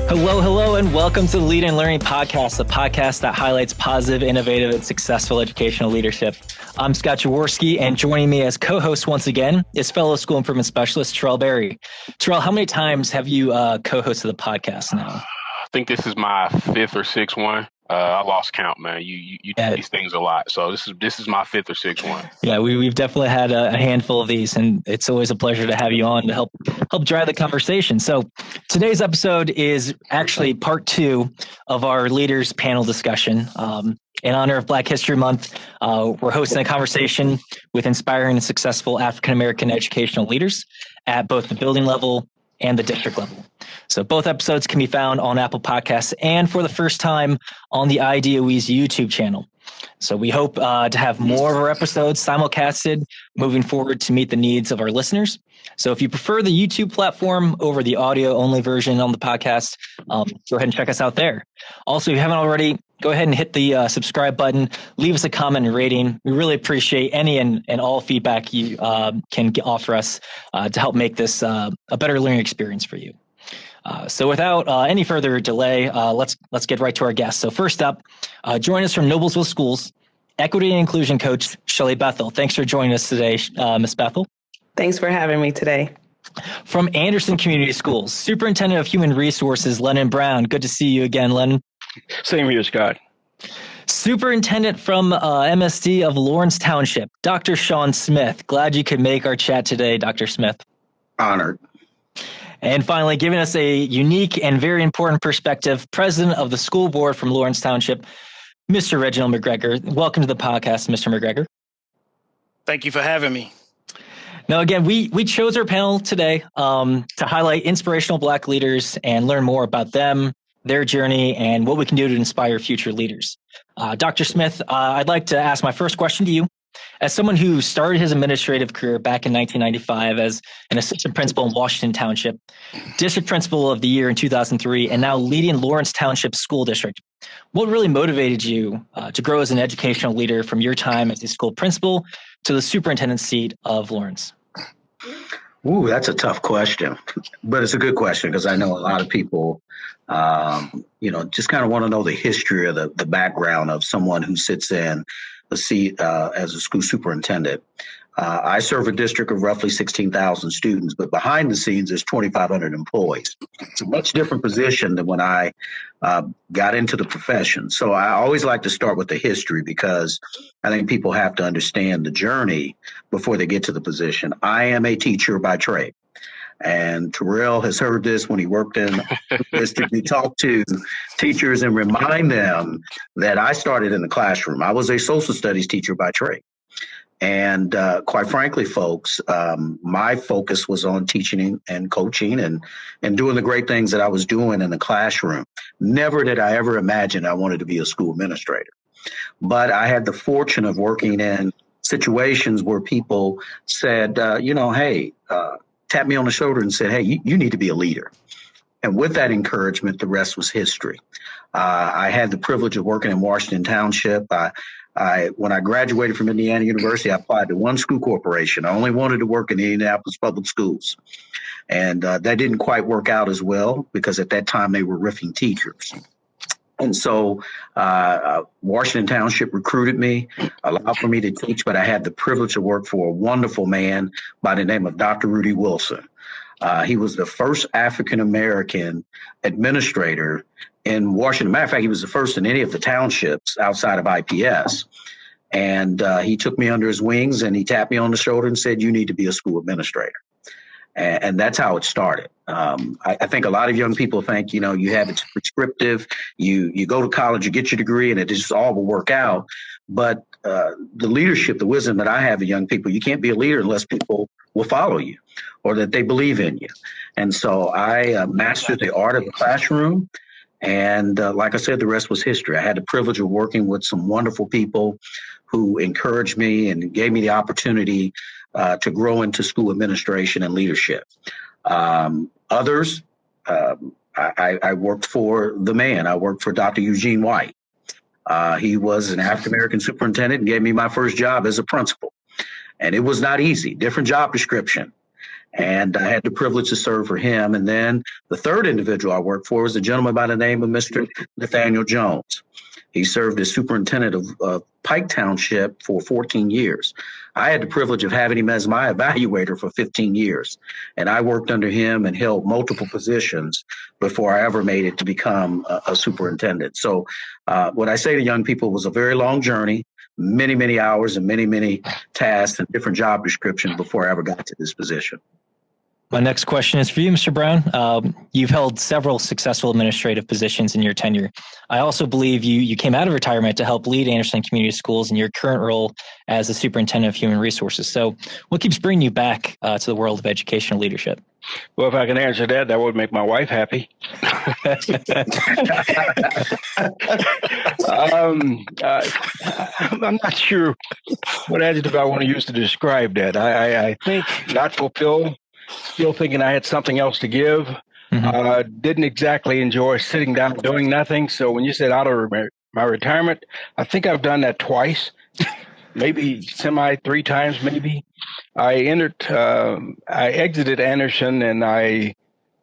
Hello, and welcome to the Lead and Learning Podcast, the podcast that highlights positive, innovative, and successful educational leadership. I'm Scott Jaworski, and joining me as co-host once again is fellow school improvement specialist Tarrell Berry. Tarrell, how many times have you co-hosted the podcast now? I think this is my fifth or sixth one. I lost count, man. You do these things a lot, so this is my fifth or sixth one. Yeah, we've definitely had a handful of these, and it's always a pleasure to have you on to help drive the conversation. So today's episode is actually part 2 of our leaders panel discussion. In honor of Black History Month, we're hosting a conversation with inspiring and successful African American educational leaders at both the building level and the district level. So both episodes can be found on Apple Podcasts and for the first time on the IDOE's YouTube channel. So we hope to have more of our episodes simulcasted moving forward to meet the needs of our listeners. So if you prefer the YouTube platform over the audio only version on the podcast, go ahead and check us out there. Also, if you haven't already, go ahead and hit the subscribe button, leave us a comment and rating. We really appreciate any and all feedback you can offer us to help make this a better learning experience for you. So without any further delay, let's get right to our guests. So first up, join us from Noblesville Schools, Equity and Inclusion Coach Shelley Bethel. Thanks for joining us today, Ms. Bethel. Thanks for having me today. From Anderson Community Schools, Superintendent of Human Resources, Lennon Brown. Good to see you again, Lennon. Same here, Scott. Superintendent from MSD of Lawrence Township, Dr. Shawn Smith. Glad you could make our chat today, Dr. Smith. Honored. And finally, giving us a unique and very important perspective, President of the School Board from Lawrence Township, Mr. Reginald McGregor. Welcome to the podcast, Mr. McGregor. Thank you for having me. Now, again, we chose our panel today to highlight inspirational Black leaders and learn more about them, their journey, and what we can do to inspire future leaders. Dr. Smith, I'd like to ask my first question to you. As someone who started his administrative career back in 1995 as an assistant principal in Washington Township, district principal of the year in 2003, and now leading Lawrence Township School District, what really motivated you to grow as an educational leader from your time as a school principal to the superintendent seat of Lawrence? Ooh, that's a tough question, but it's a good question because I know a lot of people, just kind of want to know the history or the background of someone who sits in the seat as a school superintendent. I serve a district of roughly 16,000 students, but behind the scenes, there's 2,500 employees. It's a much different position than when I got into the profession. So I always like to start with the history because I think people have to understand the journey before they get to the position. I am a teacher by trade. And Tarrell has heard this when he worked in the district. We talk to teachers and remind them that I started in the classroom. I was a social studies teacher by trade. And quite frankly, folks, my focus was on teaching and coaching and doing the great things that I was doing in the classroom. Never did I ever imagine I wanted to be a school administrator. But I had the fortune of working in situations where people said, hey, tapped me on the shoulder and said, hey, you need to be a leader. And with that encouragement, the rest was history. I had the privilege of working in Washington Township. When I graduated from Indiana University, I applied to one school corporation. I only wanted to work in the Indianapolis Public Schools. And that didn't quite work out as well because at that time they were riffing teachers. And so Washington Township recruited me, allowed for me to teach, but I had the privilege to work for a wonderful man by the name of Dr. Rudy Wilson. He was the first African-American administrator in Washington. Matter of fact, he was the first in any of the townships outside of IPS. And he took me under his wings and he tapped me on the shoulder and said, you need to be a school administrator. And that's how it started. I think a lot of young people think, you have it's prescriptive. You go to college, you get your degree, and it just all will work out. But the leadership, the wisdom that I have of young people, you can't be a leader unless people will follow you or that they believe in you. And so I mastered the art of the classroom. And like I said, the rest was history. I had the privilege of working with some wonderful people who encouraged me and gave me the opportunity to grow into school administration and leadership. Others, I worked for the man. I worked for Dr. Eugene White. He was an African-American superintendent and gave me my first job as a principal. And it was not easy, different job description. And I had the privilege to serve for him. And then the third individual I worked for was a gentleman by the name of Mr. Nathaniel Jones. He served as superintendent of Pike Township for 14 years. I had the privilege of having him as my evaluator for 15 years. And I worked under him and held multiple positions before I ever made it to become a superintendent. So what I say to young people was a very long journey, many, many hours and many, many tasks and different job descriptions before I ever got to this position. My next question is for you, Mr. Brown. You've held several successful administrative positions in your tenure. I also believe you came out of retirement to help lead Anderson Community Schools in your current role as the Superintendent of Human Resources. So what keeps bringing you back to the world of educational leadership? Well, if I can answer that, that would make my wife happy. I'm not sure what adjective I want to use to describe that. I think not fulfilled. Still thinking I had something else to give. Didn't exactly enjoy sitting down and doing nothing. So when you said out of my retirement, I think I've done that twice, maybe three times, maybe. I exited Anderson and I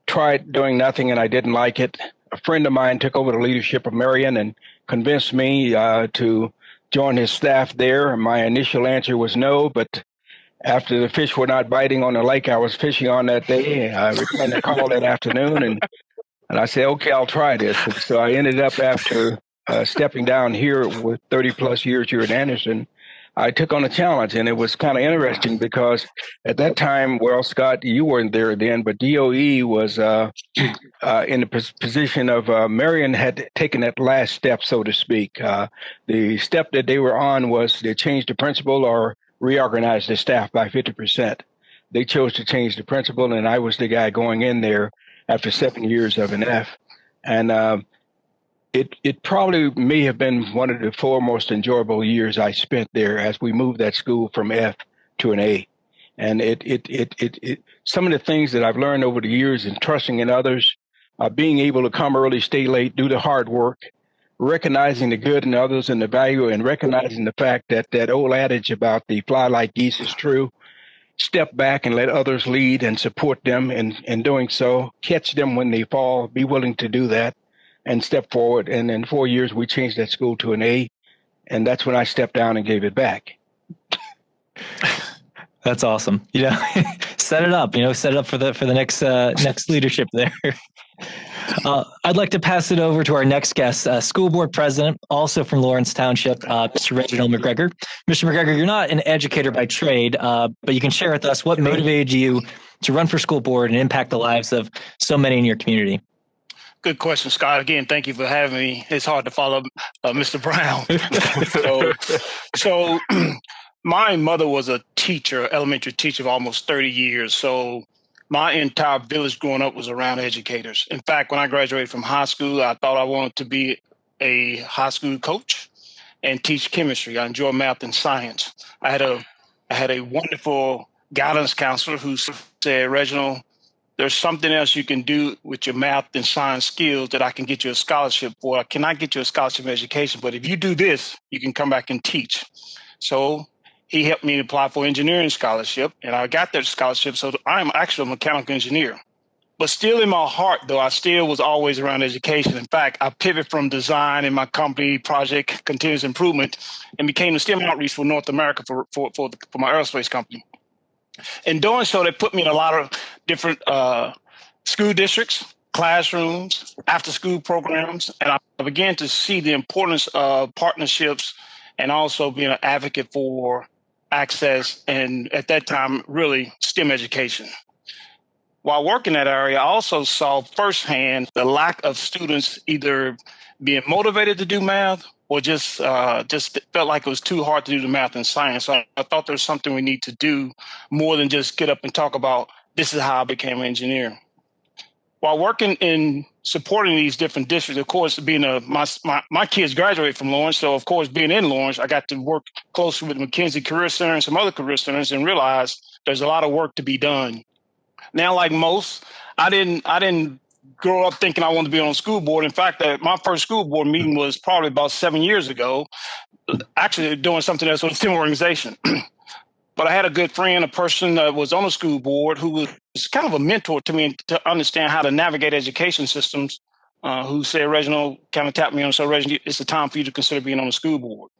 tried doing nothing and I didn't like it. A friend of mine took over the leadership of Marion and convinced me to join his staff there. My initial answer was no, but after the fish were not biting on the lake I was fishing on that day, I returned the call that afternoon, and I said, okay, I'll try this. And so I ended up, after stepping down here with 30 plus years here at Anderson, I took on a challenge, and it was kind of interesting because at that time, well, Scott, you weren't there then, but DOE was in the position of Marion had taken that last step, so to speak. The step that they were on was they changed the principal or reorganize the staff by 50%. They chose to change the principal, and I was the guy going in there after 7 years of an F. And it probably may have been one of the four most enjoyable years I spent there as we moved that school from F to an A. And it some of the things that I've learned over the years in trusting in others, being able to come early, stay late, do the hard work, recognizing the good in others and the value, and recognizing the fact that that old adage about the fly like geese is true. Step back and let others lead and support them in doing so. Catch them when they fall. Be willing to do that and step forward. And in 4 years, we changed that school to an A. And that's when I stepped down and gave it back. That's awesome. Set it up for the next leadership there. I'd like to pass it over to our next guest, school board president, also from Lawrence Township, Mr. Reginald McGregor. Mr. McGregor, you're not an educator by trade, but you can share with us what motivated you to run for school board and impact the lives of so many in your community. Good question, Scott. Again, thank you for having me. It's hard to follow Mr. Brown. So my mother was a teacher, elementary teacher of almost 30 years. So my entire village growing up was around educators. In fact, when I graduated from high school, I thought I wanted to be a high school coach and teach chemistry. I enjoy math and science. I had a wonderful guidance counselor who said, Reginald, there's something else you can do with your math and science skills that I can get you a scholarship for. I cannot get you a scholarship in education, but if you do this, you can come back and teach. So he helped me apply for engineering scholarship, and I got that scholarship. So I'm actually a mechanical engineer. But still in my heart, though, I still was always around education. In fact, I pivoted from design in my company, project, continuous improvement, and became the STEM outreach for North America for my aerospace company. In doing so, they put me in a lot of different school districts, classrooms, after-school programs, and I began to see the importance of partnerships and also being an advocate for access and, at that time, really STEM education. While working in that area, I also saw firsthand the lack of students either being motivated to do math or just felt like it was too hard to do the math and science. So I thought there's something we need to do more than just get up and talk about, this is how I became an engineer. While working in supporting these different districts, of course, being my kids graduated from Lawrence, so of course, being in Lawrence, I got to work closely with McKinsey Career Center and some other career centers and realized there's a lot of work to be done. Now, like most, I didn't grow up thinking I wanted to be on a school board. In fact, my first school board meeting was probably about 7 years ago, actually doing something else with a STEM organization. But I had a good friend, a person that was on the school board who was kind of a mentor to me to understand how to navigate education systems, who said, Reginald, kind of tapped me on, so Reginald, it's the time for you to consider being on the school board.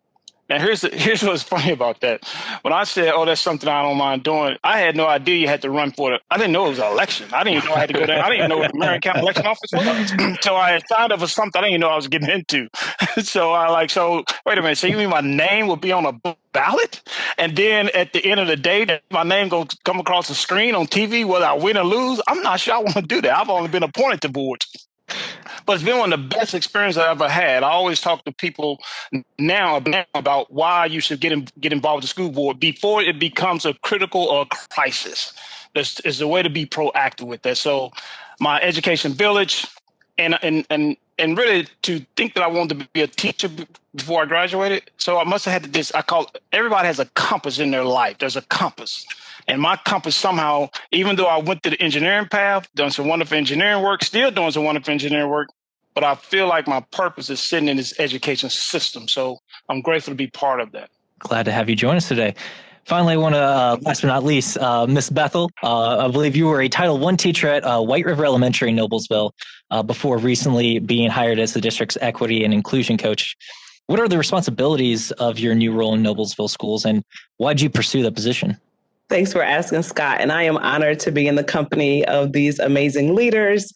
Now, here's what's funny about that. When I said, oh, that's something I don't mind doing, I had no idea you had to run for it. I didn't know it was an election. I didn't even know I had to go there. I didn't even know what the Marion County Election Office was. So I had signed up for something I didn't even know I was getting into. So wait a minute. So you mean my name will be on a ballot? And then at the end of the day, my name going to come across the screen on TV, whether I win or lose? I'm not sure I want to do that. I've only been appointed to boards. But it's been one of the best experiences I've ever had. I always talk to people now about why you should get involved with the school board before it becomes a critical or crisis. There's a way to be proactive with that. So my education village and really to think that I wanted to be a teacher before I graduated. So I must have had this, everybody has a compass in their life. There's a compass. And my compass somehow, even though I went to the engineering path, done some wonderful engineering work, still doing some wonderful engineering work, but I feel like my purpose is sitting in this education system. So I'm grateful to be part of that. Glad to have you join us today. Finally, I want to, last but not least, Miss Bethel, I believe you were a Title I teacher at White River Elementary in Noblesville before recently being hired as the district's equity and inclusion coach. What are the responsibilities of your new role in Noblesville schools, and why did you pursue that position? Thanks for asking, Scott. And I am honored to be in the company of these amazing leaders.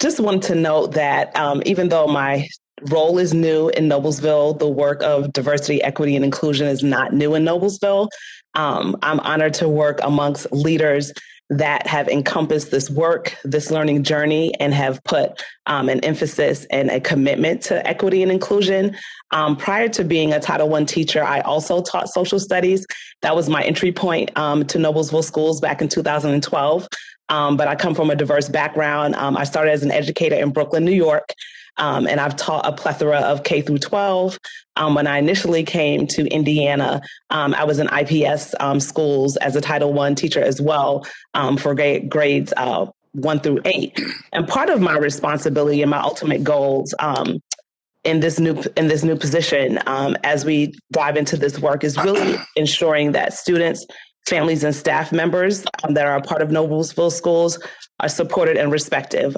Just want to note that even though my role is new in Noblesville, the work of diversity, equity, and inclusion is not new in Noblesville. I'm honored to work amongst leaders that have encompassed this work, this learning journey, and have put an emphasis and a commitment to equity and inclusion. Prior to being a Title I teacher, I also taught social studies. That was my entry point to Noblesville schools back in 2012. But I come from a diverse background. I started as an educator in Brooklyn, New York, and I've taught a plethora of K through 12. When I initially came to Indiana, I was in IPS schools as a Title I teacher as well for grades 1 through 8. And part of my responsibility and my ultimate goals in this new position, as we dive into this work, is really ensuring that students, families, and staff members that are a part of Noblesville schools are supported and respected.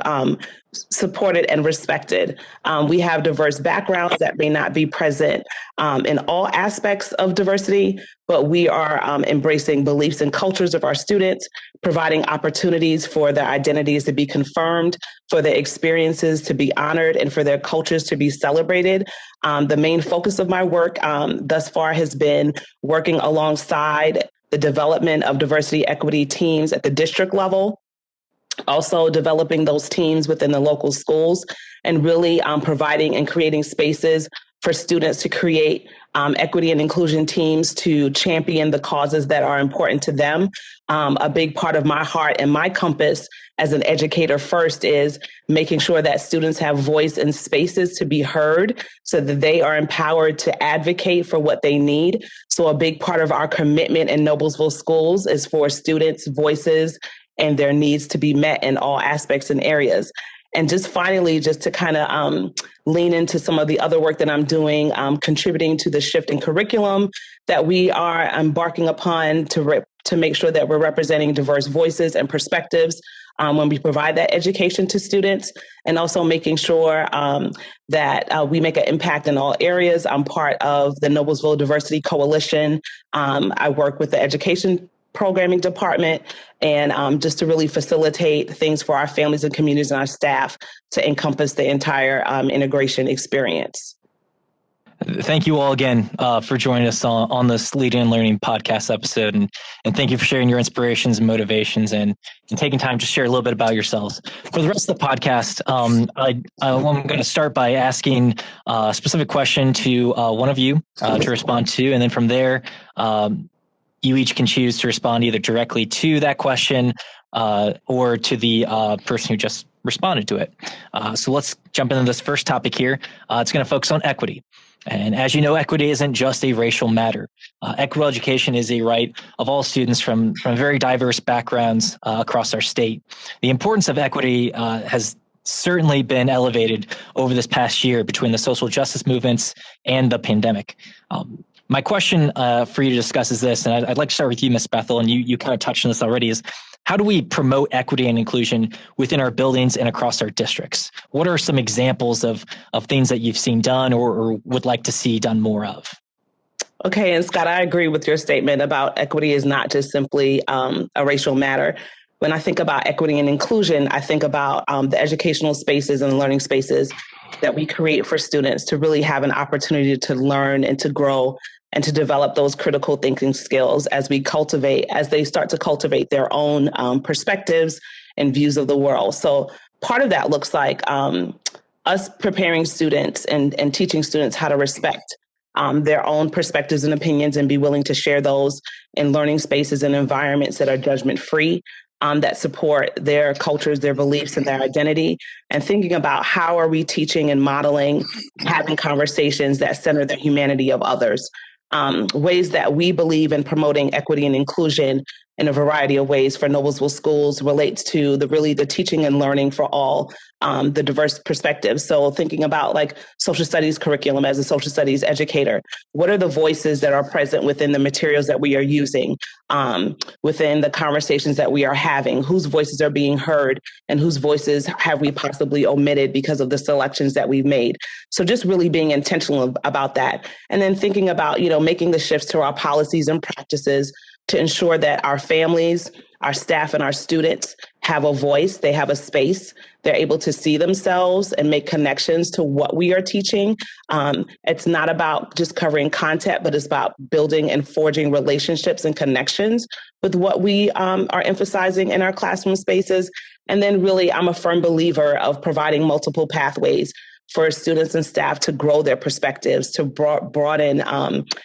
We have diverse backgrounds that may not be present in all aspects of diversity, but we are embracing beliefs and cultures of our students, providing opportunities for their identities to be confirmed, for their experiences to be honored, and for their cultures to be celebrated. The main focus of my work thus far has been working alongside the development of diversity equity teams at the district level, also developing those teams within the local schools, and really providing and creating spaces for students to create equity and inclusion teams to champion the causes that are important to them. A big part of my heart and my compass as an educator first is making sure that students have voice and spaces to be heard so that they are empowered to advocate for what they need. So a big part of our commitment in Noblesville schools is for students' voices and their needs to be met in all aspects and areas. And just finally, just to kind of lean into some of the other work that I'm doing, contributing to the shift in curriculum that we are embarking upon to make sure that we're representing diverse voices and perspectives when we provide that education to students, and also making sure that we make an impact in all areas. I'm part of the Noblesville Diversity Coalition. I work with the education programming department, and just to really facilitate things for our families and communities and our staff to encompass the entire integration experience. Thank you all again for joining us on this Leading and Learning podcast episode. And thank you for sharing your inspirations and motivations and taking time to share a little bit about yourselves. For the rest of the podcast, I'm going to start by asking a specific question to one of you to respond to. And then from there, you each can choose to respond either directly to that question or to the person who just responded to it. So let's jump into this first topic here. It's going to focus on equity. And as you know, equity isn't just a racial matter. Equitable education is a right of all students from very diverse backgrounds across our state. The importance of equity has certainly been elevated over this past year between the social justice movements and the pandemic. my question for you to discuss is this, and I'd like to start with you, Ms. Bethel, and you kind of touched on this already, is how do we promote equity and inclusion within our buildings and across our districts? What are some examples of things that you've seen done or would like to see done more of? Okay, and Scott, I agree with your statement about equity is not just simply a racial matter. When I think about equity and inclusion, I think about the educational spaces and learning spaces that we create for students to really have an opportunity to learn and to grow and to develop those critical thinking skills as they start to cultivate their own perspectives and views of the world. So part of that looks like us preparing students and teaching students how to respect their own perspectives and opinions and be willing to share those in learning spaces and environments that are judgment-free, that support their cultures, their beliefs, and their identity, and thinking about how are we teaching and modeling, having conversations that center the humanity of others. Ways that we believe in promoting equity and inclusion in a variety of ways for Noblesville schools relates to the teaching and learning for all, the diverse perspectives. So thinking about like social studies curriculum as a social studies educator, what are the voices that are present within the materials that we are using, within the conversations that we are having, whose voices are being heard and whose voices have we possibly omitted because of the selections that we've made. So just really being intentional about that. And then thinking about, making the shifts to our policies and practices to ensure that our families, our staff, and our students have a voice, they have a space, they're able to see themselves and make connections to what we are teaching. It's not about just covering content, but it's about building and forging relationships and connections with what we are emphasizing in our classroom spaces. And then really, I'm a firm believer of providing multiple pathways for students and staff to grow their perspectives, to broaden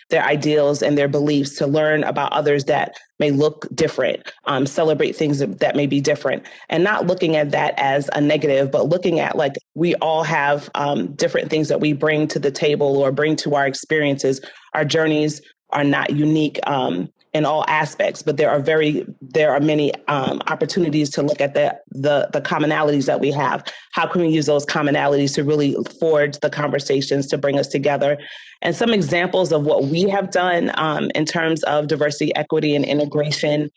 their ideals and their beliefs, to learn about others that may look different, celebrate things that may be different, and not looking at that as a negative, but looking at like we all have different things that we bring to the table or bring to our experiences. Our journeys are not unique in all aspects, but there are many opportunities to look at the commonalities that we have. How can we use those commonalities to really forge the conversations to bring us together? And some examples of what we have done in terms of diversity, equity, and integration.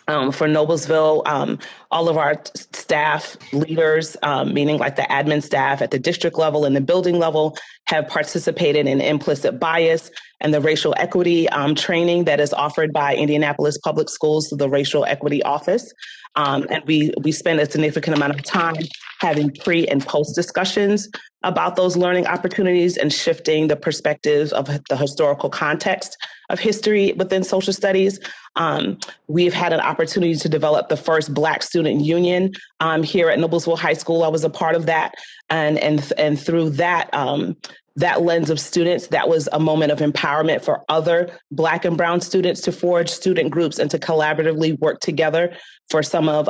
For Noblesville, all of our staff leaders, meaning like the admin staff at the district level and the building level, have participated in implicit bias and the racial equity training that is offered by Indianapolis Public Schools through the Racial Equity Office. And we spend a significant amount of time having pre and post discussions about those learning opportunities and shifting the perspective of the historical context of history within social studies. We've had an opportunity to develop the first Black student union here at Noblesville High School. I was a part of that. And through that, that lens of students, that was a moment of empowerment for other Black and Brown students to forge student groups and to collaboratively work together for some of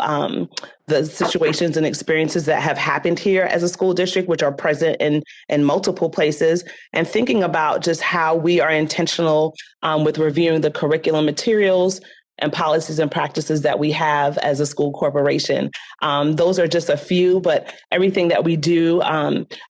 the situations and experiences that have happened here as a school district, which are present in multiple places, and thinking about just how we are intentional with reviewing the curriculum materials and policies and practices that we have as a school corporation. Those are just a few, but everything that we do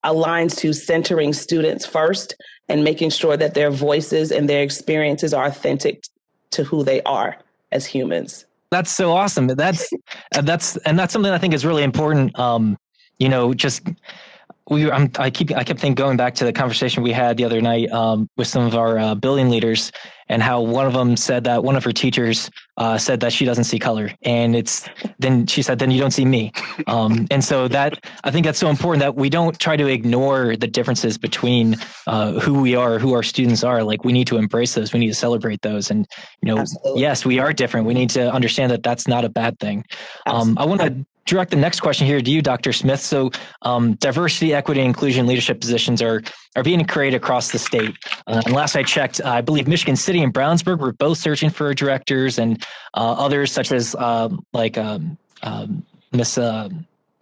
aligns to centering students first and making sure that their voices and their experiences are authentic to who they are as humans. That's so awesome. That's something I think is really important. I kept thinking going back to the conversation we had the other night with some of our building leaders, and how one of them said that one of her teachers said that she doesn't see color, and then she said, then you don't see me. And so that, I think that's so important that we don't try to ignore the differences between who we are, who our students are. Like, we need to embrace those. We need to celebrate those. And, Absolutely. Yes, we are different. We need to understand that that's not a bad thing. I want to direct the next question here to you, Dr. Smith. So diversity, equity, inclusion, leadership positions are being created across the state. And last I checked, I believe Michigan City and Brownsburg were both searching for directors, and others such as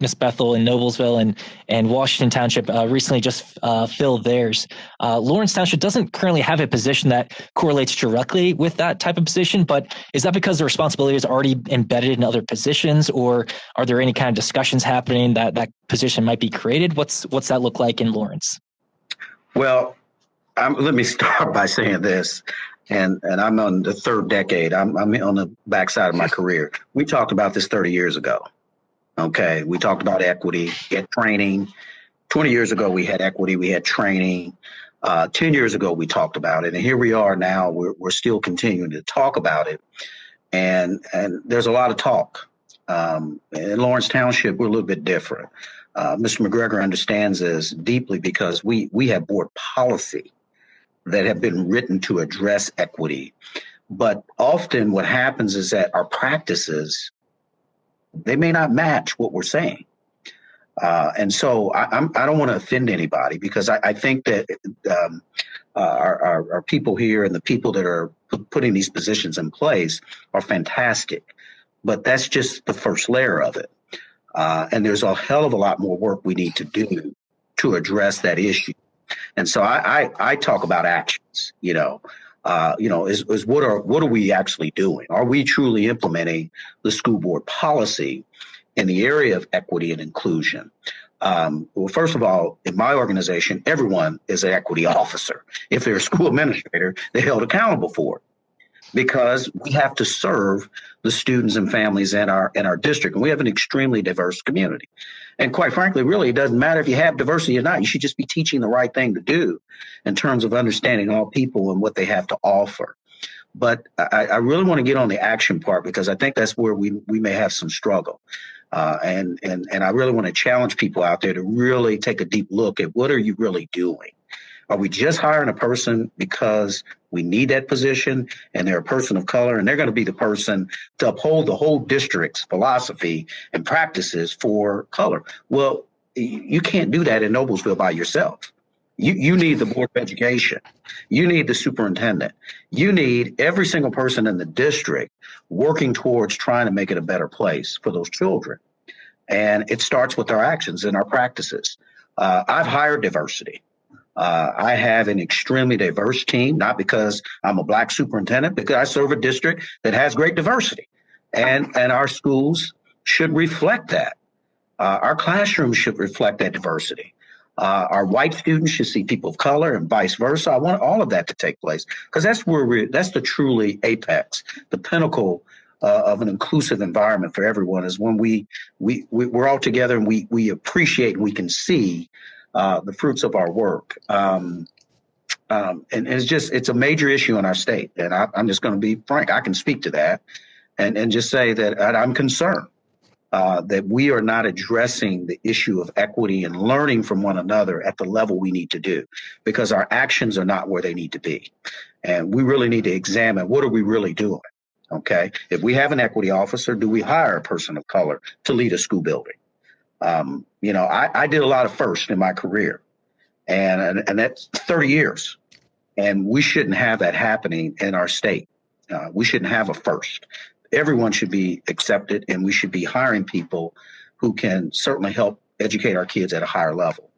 Miss Bethel in Noblesville and Washington Township recently just filled theirs. Lawrence Township doesn't currently have a position that correlates directly with that type of position, but is that because the responsibility is already embedded in other positions, or are there any kind of discussions happening that position might be created? What's that look like in Lawrence? Well, Let me start by saying this, and I'm on the third decade. I'm on the backside of my career. We talked about this 30 years ago. Okay, we talked about equity, get training. 20 years ago, we had equity, we had training. 10 years ago, we talked about it, and here we are now. We're still continuing to talk about it, and there's a lot of talk. In Lawrence Township, we're a little bit different. Mr. McGregor understands this deeply because we have board policy that have been written to address equity. But often what happens is that our practices, they may not match what we're saying. And so I don't want to offend anybody because I think that our people here and the people that are putting these positions in place are fantastic. But that's just the first layer of it. And there's a hell of a lot more work we need to do to address that issue. And so I talk about actions, is what are we actually doing? Are we truly implementing the school board policy in the area of equity and inclusion? Well, first of all, in my organization, everyone is an equity officer. If they're a school administrator, they're held accountable for it because we have to serve the students and families in our district. And we have an extremely diverse community. And quite frankly, really, it doesn't matter if you have diversity or not. You should just be teaching the right thing to do in terms of understanding all people and what they have to offer. But I really want to get on the action part because I think that's where we may have some struggle. And I really want to challenge people out there to really take a deep look at what are you really doing? Are we just hiring a person because we need that position and they're a person of color and they're going to be the person to uphold the whole district's philosophy and practices for color? Well, you can't do that in Noblesville by yourself. You need the Board of Education. You need the superintendent. You need every single person in the district working towards trying to make it a better place for those children. And it starts with our actions and our practices. I've hired diversity. I have an extremely diverse team, not because I'm a Black superintendent, because I serve a district that has great diversity. And our schools should reflect that. Our classrooms should reflect that diversity. Our white students should see people of color and vice versa. I want all of that to take place because that's the truly apex, the pinnacle of an inclusive environment for everyone is when we're all together and we appreciate and we can see the fruits of our work. And it's a major issue in our state. And I'm just going to be frank. I can speak to that and just say that I'm concerned that we are not addressing the issue of equity and learning from one another at the level we need to do because our actions are not where they need to be. And we really need to examine what are we really doing? Okay. If we have an equity officer, do we hire a person of color to lead a school building? I did a lot of firsts in my career and that's 30 years. And we shouldn't have that happening in our state. We shouldn't have a first. Everyone should be accepted and we should be hiring people who can certainly help educate our kids at a higher level.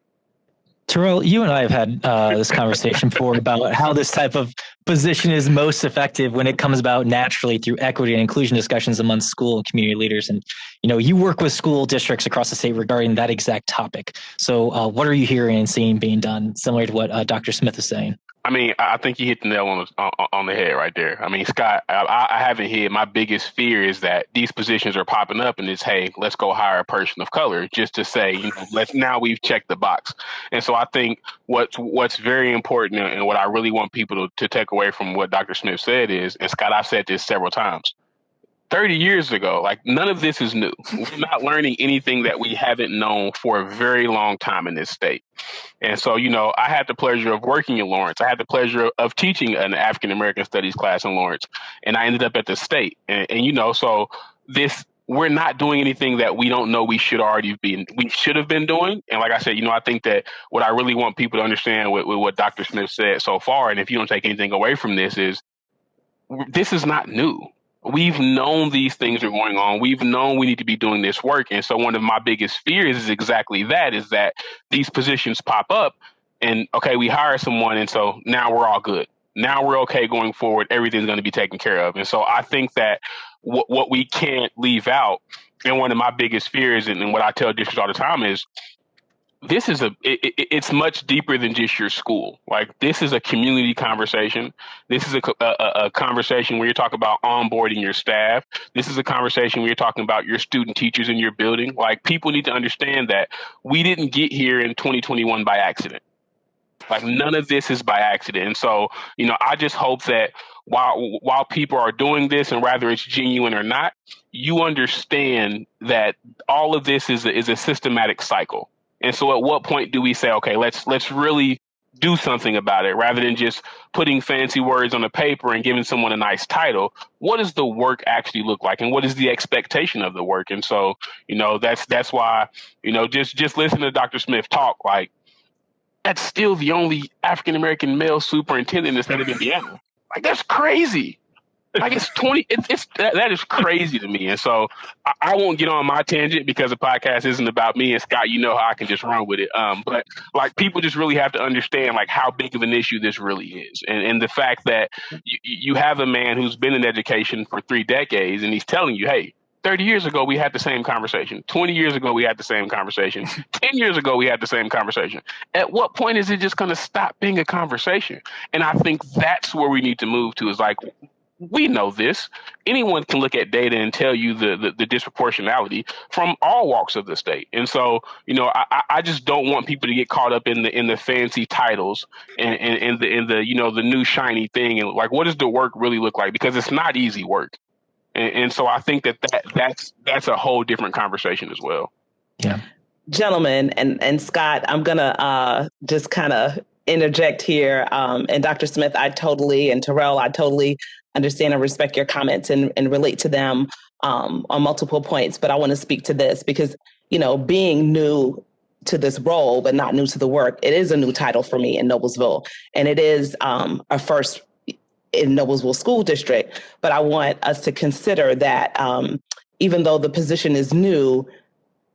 Tarrell, you and I have had this conversation before about how this type of position is most effective when it comes about naturally through equity and inclusion discussions among school and community leaders. And, you work with school districts across the state regarding that exact topic. So what are you hearing and seeing being done similar to what Dr. Smith is saying? I mean, I think you hit the nail on the head right there. I mean, Scott, I haven't hit. My biggest fear is that these positions are popping up and it's, hey, let's go hire a person of color just to say, now we've checked the box. And so I think what's very important and what I really want people to take away from what Dr. Smith said is, and Scott, I've said this several times, 30 years ago, like none of this is new. We're not learning anything that we haven't known for a very long time in this state. And so, I had the pleasure of working in Lawrence. I had the pleasure of teaching an African-American studies class in Lawrence. And I ended up at the state. And so we're not doing anything that we don't know we should have been doing. And like I said, I think that what I really want people to understand with what Dr. Smith said so far, and if you don't take anything away from this, is this is not new. We've known these things are going on. We've known we need to be doing this work. And so one of my biggest fears is exactly that, is that these positions pop up and, okay, we hire someone. And so now we're all good. Now we're okay going forward. Everything's going to be taken care of. And so I think that what we can't leave out, and one of my biggest fears, and what I tell districts all the time is, it's much deeper than just your school. Like, this is a community conversation. This is a conversation where you're talking about onboarding your staff. This is a conversation where you're talking about your student teachers in your building. Like, people need to understand that we didn't get here in 2021 by accident. Like, none of this is by accident. And so, I just hope that while people are doing this, and whether it's genuine or not, you understand that all of this is a systematic cycle. And so at what point do we say, okay, let's really do something about it, rather than just putting fancy words on the paper and giving someone a nice title? What does the work actually look like, and what is the expectation of the work? And so, that's why, just listen to Dr. Smith talk. Like, that's still the only African-American male superintendent in the state of Indiana. Like, that's crazy. Like, it's 20. That is crazy to me. And so I won't get on my tangent, because the podcast isn't about me. And Scott, how I can just run with it. But like, people just really have to understand like how big of an issue this really is, and the fact that you have a man who's been in education for 3 decades, and he's telling you, hey, 30 years ago, we had the same conversation. 20 years ago, we had the same conversation. 10 years ago, we had the same conversation. At what point is it just going to stop being a conversation? And I think that's where we need to move to, is like, we know this. Anyone can look at data and tell you the disproportionality from all walks of the state. And so, I just don't want people to get caught up in the fancy titles and the new shiny thing. And like, what does the work really look like? Because it's not easy work. And so I think that's a whole different conversation as well. Yeah. Gentlemen, and Scott, I'm going to just kind of interject here. And Dr. Smith, and Tarrell, I totally understand and respect your comments and relate to them on multiple points. But I want to speak to this because, being new to this role, but not new to the work, it is a new title for me in Noblesville. And it is a first in Noblesville School District. But I want us to consider that even though the position is new,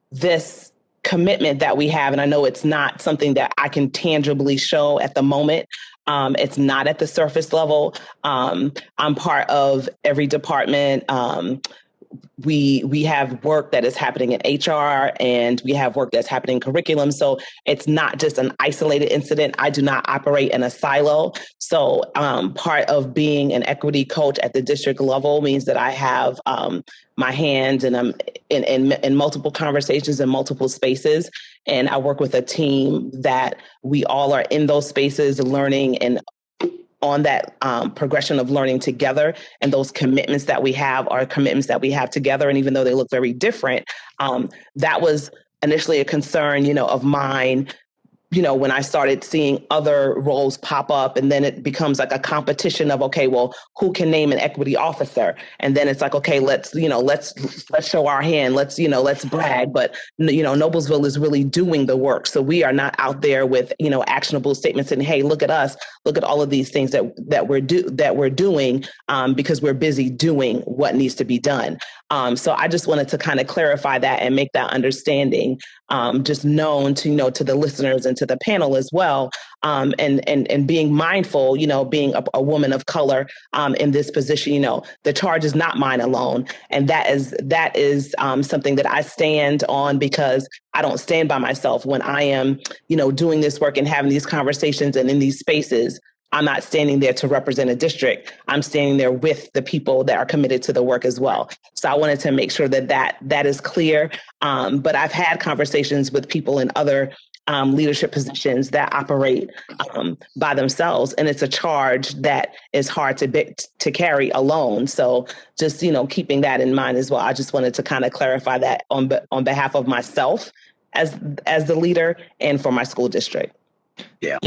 this commitment that we have, and I know it's not something that I can tangibly show at the moment. It's not at the surface level. I'm part of every department. We have work that is happening in HR, and we have work that's happening in curriculum. So it's not just an isolated incident. I do not operate in a silo. So part of being an equity coach at the district level means that I have my hands, and I'm in multiple conversations in multiple spaces. And I work with a team that we all are in those spaces learning and on that progression of learning together. And those commitments that we have are commitments that we have together. And even though they look very different, that was initially a concern, of mine, when I started seeing other roles pop up, and then it becomes like a competition of, okay, well, who can name an equity officer? And then it's like, okay, let's show our hand. Let's brag. But, Noblesville is really doing the work. So we are not out there with, actionable statements and, hey, look at us, look at all of these things that we're doing because we're busy doing what needs to be done. So I just wanted to kind of clarify that and make that understanding just known to, to the listeners and to the panel as well. And being mindful, being a woman of color in this position, the charge is not mine alone. And that is something that I stand on, because I don't stand by myself when I am, doing this work and having these conversations and in these spaces. I'm not standing there to represent a district. I'm standing there with the people that are committed to the work as well. So I wanted to make sure that is clear. But I've had conversations with people in other leadership positions that operate by themselves, and it's a charge that is hard to carry alone. So just keeping that in mind as well. I just wanted to kind of clarify that on behalf of myself as the leader and for my school district. Yeah.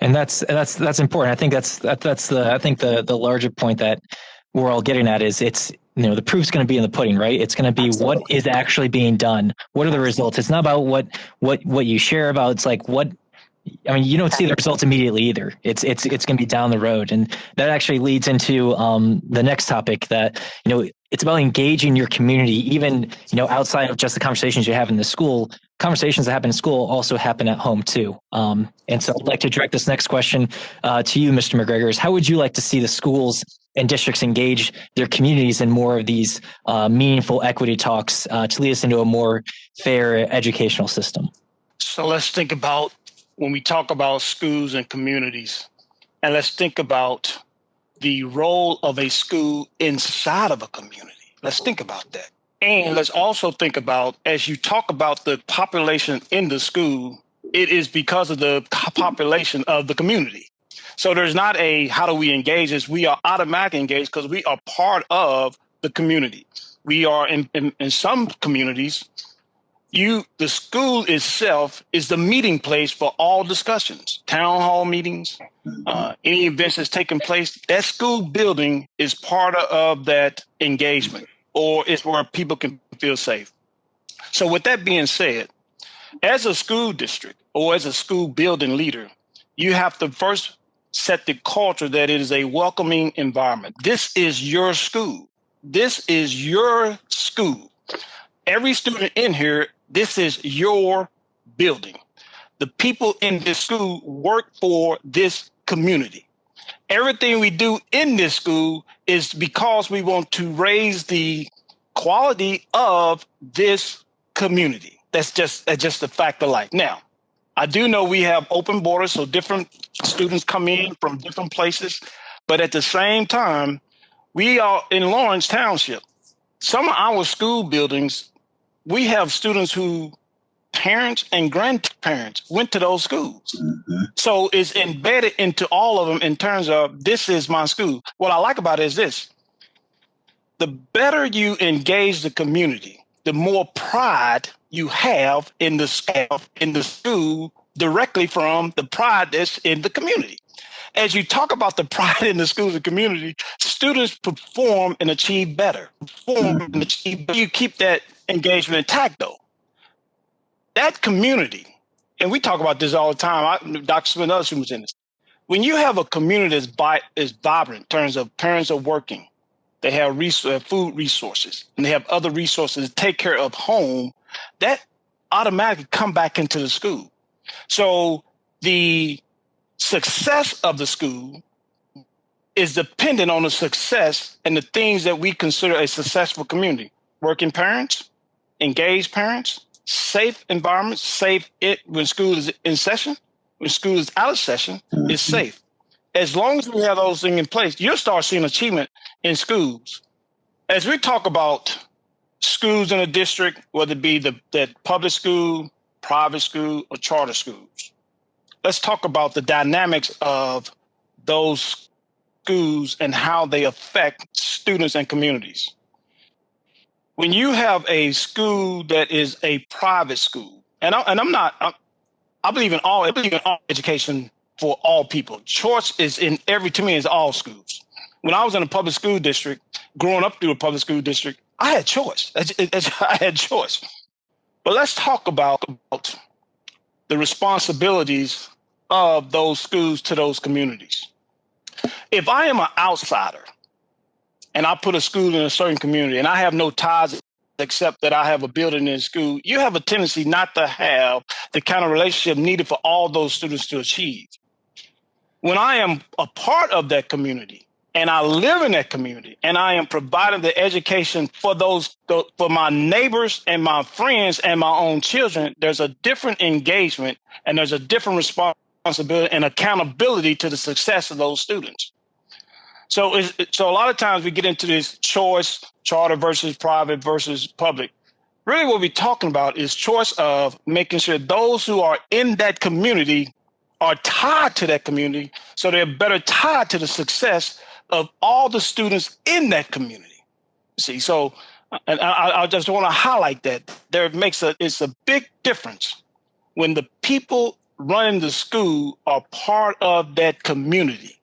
And that's important. I think that's the larger point that we're all getting at is it's, the proof's going to be in the pudding, right? It's going to be Absolutely. What is actually being done. What are the results? It's not about what you share about. It's like you don't see the results immediately either. It's going to be down the road. And that actually leads into the next topic that, it's about engaging your community, even, outside of just the conversations you have in the school. Conversations that happen in school also happen at home too. And so I'd like to direct this next question to you, Mr. McGregor, is how would you like to see the schools and districts engage their communities in more of these meaningful equity talks to lead us into a more fair educational system? So let's think about when we talk about schools and communities, and let's think about the role of a school inside of a community. Let's think about that. And let's also think about, as you talk about the population in the school, it is because of the population of the community. So there's not a how do we engage this? We are automatically engaged because we are part of the community. We are in some communities, the school itself is the meeting place for all discussions, town hall meetings, any events that's taking place. That school building is part of that engagement, or it's where people can feel safe. So with that being said, as a school district or as a school building leader, you have to first set the culture that it is a welcoming environment. This is your school. This is your school. Every student in here, this is your building. The people in this school work for this community. Everything we do in this school is because we want to raise the quality of this community. That's just a fact of life. Now, I do know we have open borders, so different students come in from different places, but at the same time, we are in Lawrence Township. Some of our school buildings, we have students who parents and grandparents went to those schools. Mm-hmm. So it's embedded into all of them in terms of this is my school. What I like about it is this. The better you engage the community, the more pride you have in the school directly from the pride that's in the community. As you talk about the pride in the schools and community, students perform and achieve better. You keep that engagement intact, though. That community, and we talk about this all the time. Dr. Smith and other students in this. When you have a community that's vibrant in terms of parents are working, they have food resources, and they have other resources to take care of home, that automatically come back into the school. So the success of the school is dependent on the success and the things that we consider a successful community. Working parents, engaged parents, safe environments, safe when school is in session, when school is out of session, is safe. As long as we have those things in place, you'll start seeing achievement in schools. As we talk about schools in a district, whether it be that public school, private school, or charter schools, let's talk about the dynamics of those schools and how they affect students and communities. When you have a school that is a private school, I believe in all education for all people. Choice is to me, is all schools. When I was in a public school district, growing up through a public school district, I had choice. I had choice. But let's talk about the responsibilities of those schools to those communities. If I am an outsider and I put a school in a certain community and I have no ties except that I have a building in school, you have a tendency not to have the kind of relationship needed for all those students to achieve. When I am a part of that community and I live in that community and I am providing the education for my neighbors and my friends and my own children, there's a different engagement and there's a different responsibility and accountability to the success of those students. So a lot of times we get into this choice, charter versus private versus public. Really what we're talking about is choice of making sure those who are in that community are tied to that community so they're better tied to the success of all the students in that community. See, so and I just want to highlight that it's a big difference when the people running the school are part of that community.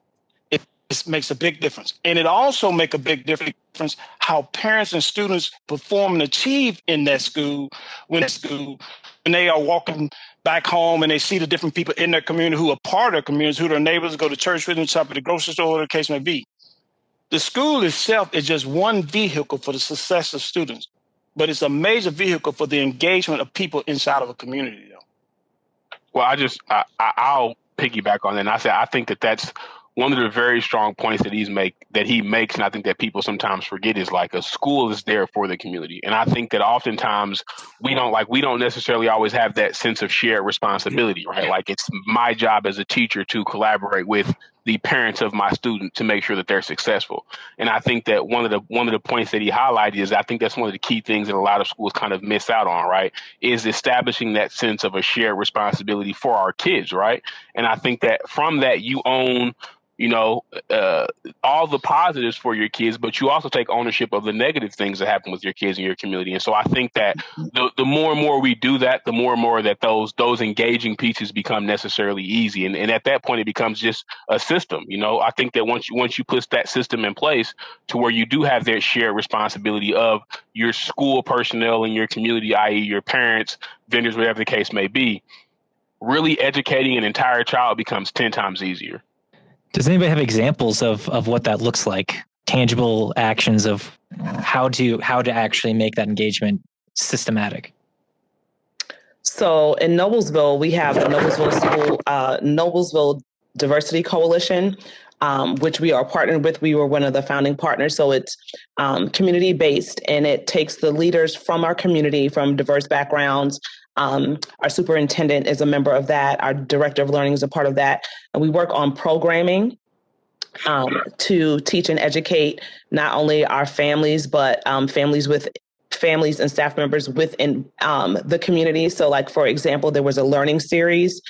It makes a big difference. And it also makes a big difference how parents and students perform and achieve in that school when they are walking back home and they see the different people in their community who are part of their communities, who are their neighbors, go to church with them, shop at the grocery store, whatever the case may be. The school itself is just one vehicle for the success of students, but it's a major vehicle for the engagement of people inside of a community, though. Well, I'll piggyback on that. And I think that's one of the very strong points that he makes, and I think that people sometimes forget, is like a school is there for the community. And I think that oftentimes we don't necessarily always have that sense of shared responsibility, right? Like it's my job as a teacher to collaborate with the parents of my student to make sure that they're successful. And I think that one of the points that he highlighted is, I think that's one of the key things that a lot of schools kind of miss out on, right? Is establishing that sense of a shared responsibility for our kids, right? And I think that from that you own, all the positives for your kids, but you also take ownership of the negative things that happen with your kids in your community. And so I think that the more and more we do that, the more and more that those engaging pieces become necessarily easy. And at that point, it becomes just a system. I think that once you put that system in place to where you do have that shared responsibility of your school personnel in your community, i.e. your parents, vendors, whatever the case may be, really educating an entire child becomes 10 times easier. Does anybody have examples of what that looks like? Tangible actions of how to actually make that engagement systematic? So in Noblesville, we have the Noblesville Diversity Coalition, which we are partnered with. We were one of the founding partners. So it's community-based, and it takes the leaders from our community, from diverse backgrounds. Our superintendent is a member of that. Our director of learning is a part of that. And we work on programming to teach and educate not only our families, but families and staff members within the community. So like, for example, there was a learning series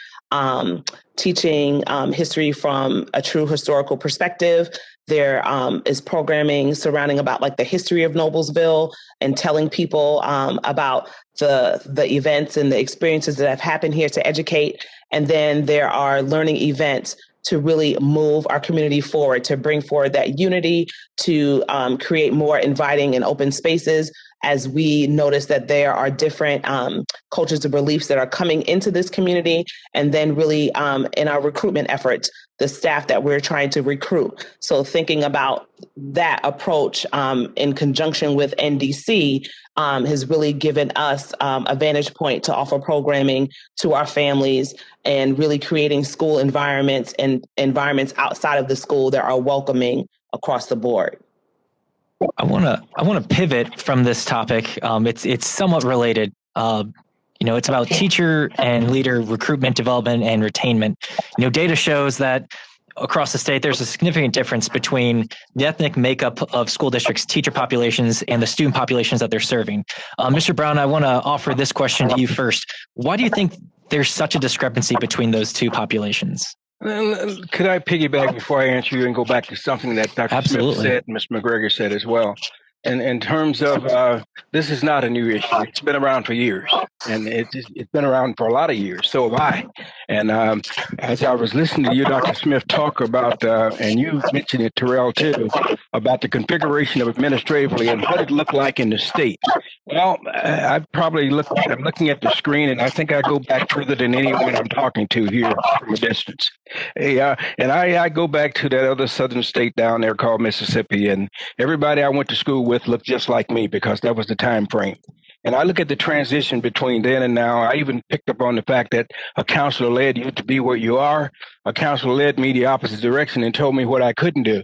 teaching history from a true historical perspective. There is programming surrounding about like the history of Noblesville and telling people about the events and the experiences that have happened here to educate. And then there are learning events to really move our community forward, to bring forward that unity, to create more inviting and open spaces, as we notice that there are different cultures and beliefs that are coming into this community. And then really in our recruitment efforts, the staff that we're trying to recruit. So thinking about that approach in conjunction with NDC has really given us a vantage point to offer programming to our families and really creating school environments and environments outside of the school that are welcoming across the board. I want to pivot from this topic. It's somewhat related. It's about teacher and leader recruitment, development, and retainment. Data shows that across the state, there's a significant difference between the ethnic makeup of school districts' teacher populations and the student populations that they're serving. Mr. Brown, I want to offer this question to you first. Why do you think there's such a discrepancy between those two populations? Could I piggyback before I answer you and go back to something that Dr. Absolutely. Smith said and Mr. McGregor said as well? And in terms of this is not a new issue. It's been around for years, and it's been around for a lot of years. So have I. And as I was listening to you, Dr. Smith, talk about, and you mentioned it, Tarrell, too, about the configuration of administratively and what it looked like in the state. Well, I'm looking at the screen, and I think I go back further than anyone I'm talking to here from a distance. And I go back to that other southern state down there called Mississippi, and everybody I went to school with looked just like me because that was the time frame. And I look at the transition between then and now. I even picked up on the fact that a counselor led you to be where you are. A counselor led me the opposite direction and told me what I couldn't do.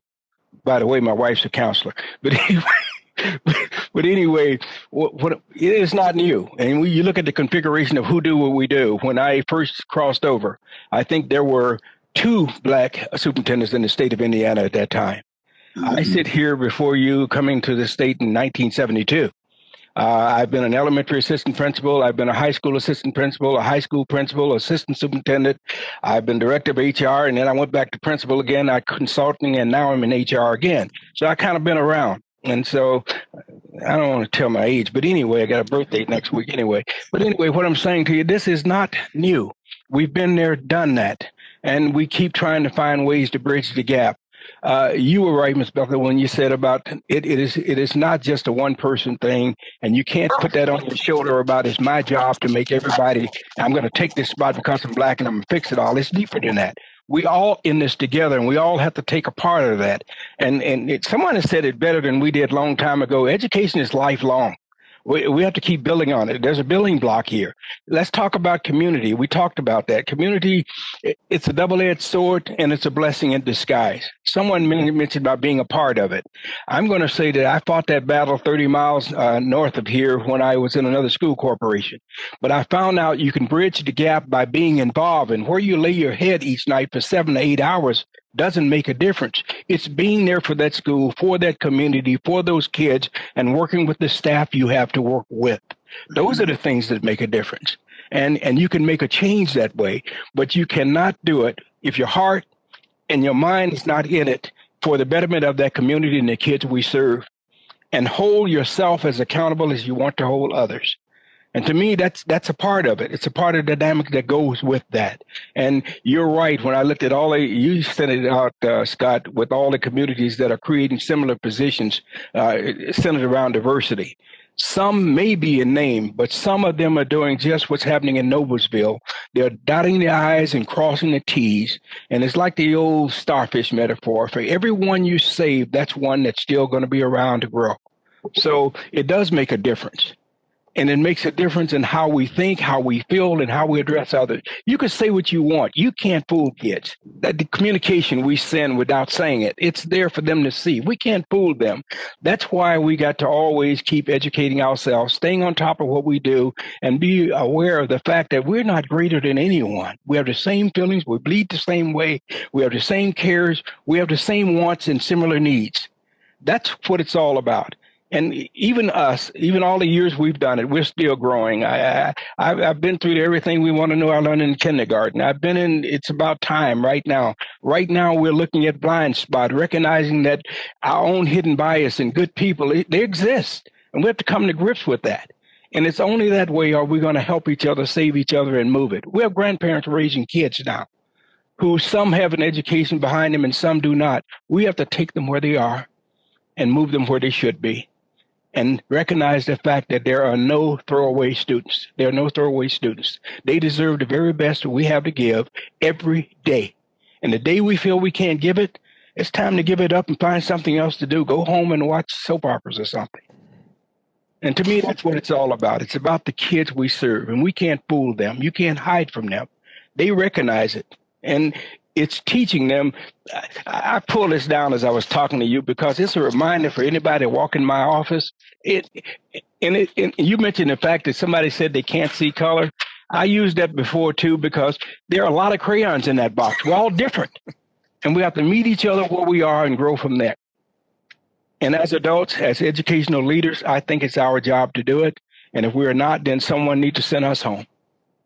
By the way, my wife's a counselor. But anyway, what it is not new. And when you look at the configuration of who do what we do, when I first crossed over, I think there were 2 Black superintendents in the state of Indiana at that time. I sit here before you coming to the state in 1972. I've been an elementary assistant principal. I've been a high school assistant principal, a high school principal, assistant superintendent. I've been director of HR, and then I went back to principal again. I consulting, and now I'm in HR again. So I kind of been around. And so I don't want to tell my age, but anyway, I got a birthday next week anyway. But anyway, what I'm saying to you, this is not new. We've been there, done that, and we keep trying to find ways to bridge the gap. You were right, Ms. Bethel, when you said about it is not just a one-person thing, and you can't put that on your shoulder about it's my job to make everybody, I'm going to take this spot because I'm Black and I'm going to fix it all. It's deeper than that. We all in this together, and we all have to take a part of that. And someone has said it better than we did a long time ago. Education is lifelong. We have to keep building on it. There's a building block here. Let's talk about community. We talked about that. Community, it's a double-edged sword, and it's a blessing in disguise. Someone mentioned about being a part of it. I'm going to say that I fought that battle 30 miles north of here when I was in another school corporation. But I found out you can bridge the gap by being involved, and where you lay your head each night for 7 to 8 hours doesn't make a difference. It's being there for that school, for that community, for those kids, and working with the staff you have to work with. Those are the things that make a difference. And you can make a change that way, but you cannot do it if your heart and your mind is not in it for the betterment of that community and the kids we serve. And hold yourself as accountable as you want to hold others. And to me, that's a part of it. It's a part of the dynamic that goes with that. And you're right. When I looked at you sent it out, Scott, with all the communities that are creating similar positions centered around diversity. Some may be in name, but some of them are doing just what's happening in Noblesville. They're dotting the I's and crossing the T's. And it's like the old starfish metaphor. For every one you save, that's one that's still going to be around to grow. So it does make a difference. And it makes a difference in how we think, how we feel, and how we address others. You can say what you want. You can't fool kids. That the communication we send without saying it, it's there for them to see. We can't fool them. That's why we got to always keep educating ourselves, staying on top of what we do, and be aware of the fact that we're not greater than anyone. We have the same feelings. We bleed the same way. We have the same cares. We have the same wants and similar needs. That's what it's all about. And even us, even all the years we've done it, we're still growing. I've been through everything we want to know. I learned in kindergarten. It's about time right now. Right now, we're looking at blind spot, recognizing that our own hidden bias and good people, they exist. And we have to come to grips with that. And it's only that way are we going to help each other, save each other, and move it. We have grandparents raising kids now, who some have an education behind them and some do not. We have to take them where they are and move them where they should be. And recognize the fact that there are no throwaway students. There are no throwaway students. They deserve the very best we have to give every day. And the day we feel we can't give it, it's time to give it up and find something else to do. Go home and watch soap operas or something. And to me, that's what it's all about. It's about the kids we serve, and we can't fool them. You can't hide from them. They recognize it. And it's teaching them. I pulled this down as I was talking to you because it's a reminder for anybody walking my office. And you mentioned the fact that somebody said they can't see color. I used that before too because there are a lot of crayons in that box. We're all different, and we have to meet each other where we are and grow from there. And as adults, as educational leaders, I think it's our job to do it. And if we're not, then someone needs to send us home.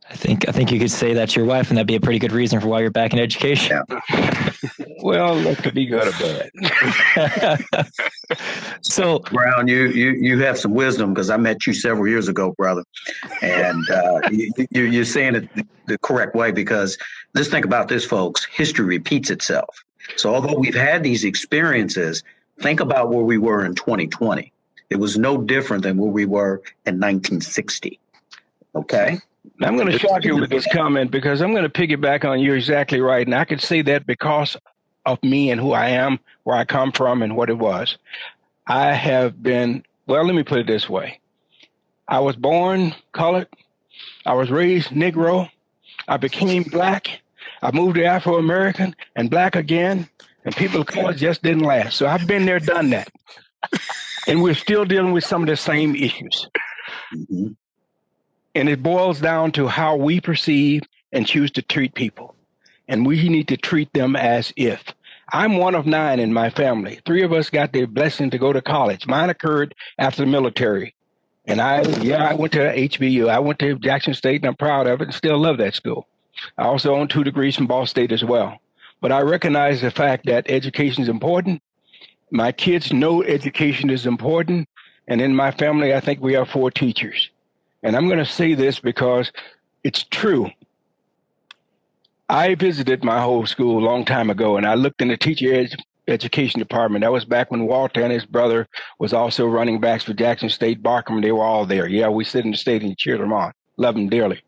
I think you could say that's your wife, and that'd be a pretty good reason for why you're back in education. Yeah. Well, that could be good or bad. So, Brown, you have some wisdom because I met you several years ago, brother, and you're saying it the correct way because just think about this, folks. History repeats itself. So, although we've had these experiences, think about where we were in 2020. It was no different than where we were in 1960. Okay. I'm going to shock you with this comment because I'm going to piggyback on you exactly right. And I could say that because of me and who I am, where I come from and what it was. I have been, well, let me put it this way. I was born colored. I was raised Negro. I became black. I moved to Afro-American and black again. And people of color just didn't last. So I've been there, done that. And we're still dealing with some of the same issues. Mm-hmm. And it boils down to how we perceive and choose to treat people. And we need to treat them as if. I'm one of 9 in my family. 3 of us got the blessing to go to college. Mine occurred after the military. And I went to HBU. I went to Jackson State, and I'm proud of it and still love that school. I also own 2 degrees from Ball State as well. But I recognize the fact that education is important. My kids know education is important. And in my family, I think we have 4 teachers. And I'm going to say this because it's true. I visited my whole school a long time ago, and I looked in the teacher education department. That was back when Walter and his brother was also running backs for Jackson State, Barkham. They were all there. Yeah, we sit in the state and cheer them on. Love them dearly.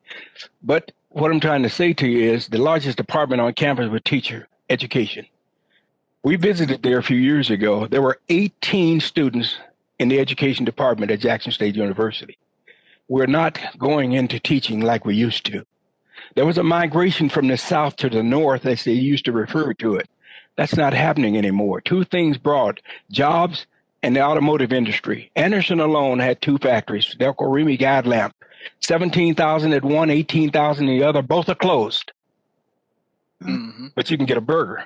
But what I'm trying to say to you is the largest department on campus was teacher education. We visited there a few years ago. There were 18 students in the education department at Jackson State University. We're not going into teaching like we used to. There was a migration from the South to the North, as they used to refer to it. That's not happening anymore. Two things brought jobs and the automotive industry. Anderson alone had 2 factories, Delco Remy Guide Lamp, 17,000 at one, 18,000 the other. Both are closed. Mm-hmm. But you can get a burger.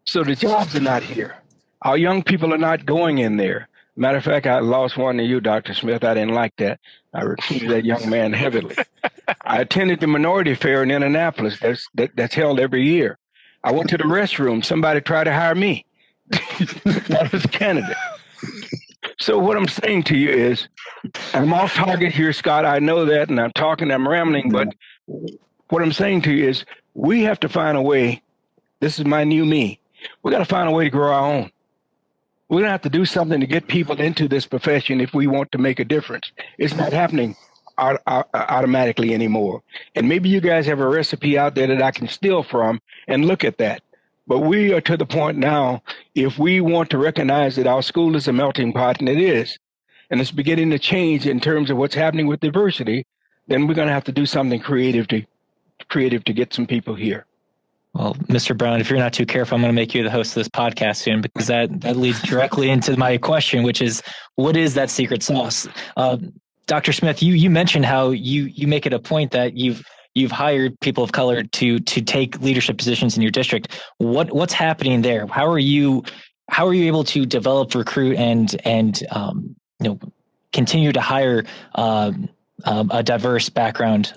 So the jobs are not here. Our young people are not going in there. Matter of fact, I lost one to you, Dr. Smith. I didn't like that. I recruited that young man heavily. I attended the minority fair in Indianapolis that's held every year. I went to the restroom. Somebody tried to hire me. That was a candidate. So what I'm saying to you is, I'm off target here, Scott. I know that, and I'm rambling, but what I'm saying to you is, we have to find a way. This is my new me. We got to find a way to grow our own. We're going to have to do something to get people into this profession if we want to make a difference. It's not happening automatically anymore. And maybe you guys have a recipe out there that I can steal from and look at that. But we are to the point now, if we want to recognize that our school is a melting pot, and it is, and it's beginning to change in terms of what's happening with diversity, then we're going to have to do something creative to get some people here. Well, Mr. Brown, if you're not too careful, I'm going to make you the host of this podcast soon, because that leads directly into my question, which is, what is that secret sauce? Dr. Smith, you mentioned how you make it a point that you've hired people of color to take leadership positions in your district. What's happening there? How are you able to develop, recruit, and continue to hire a diverse background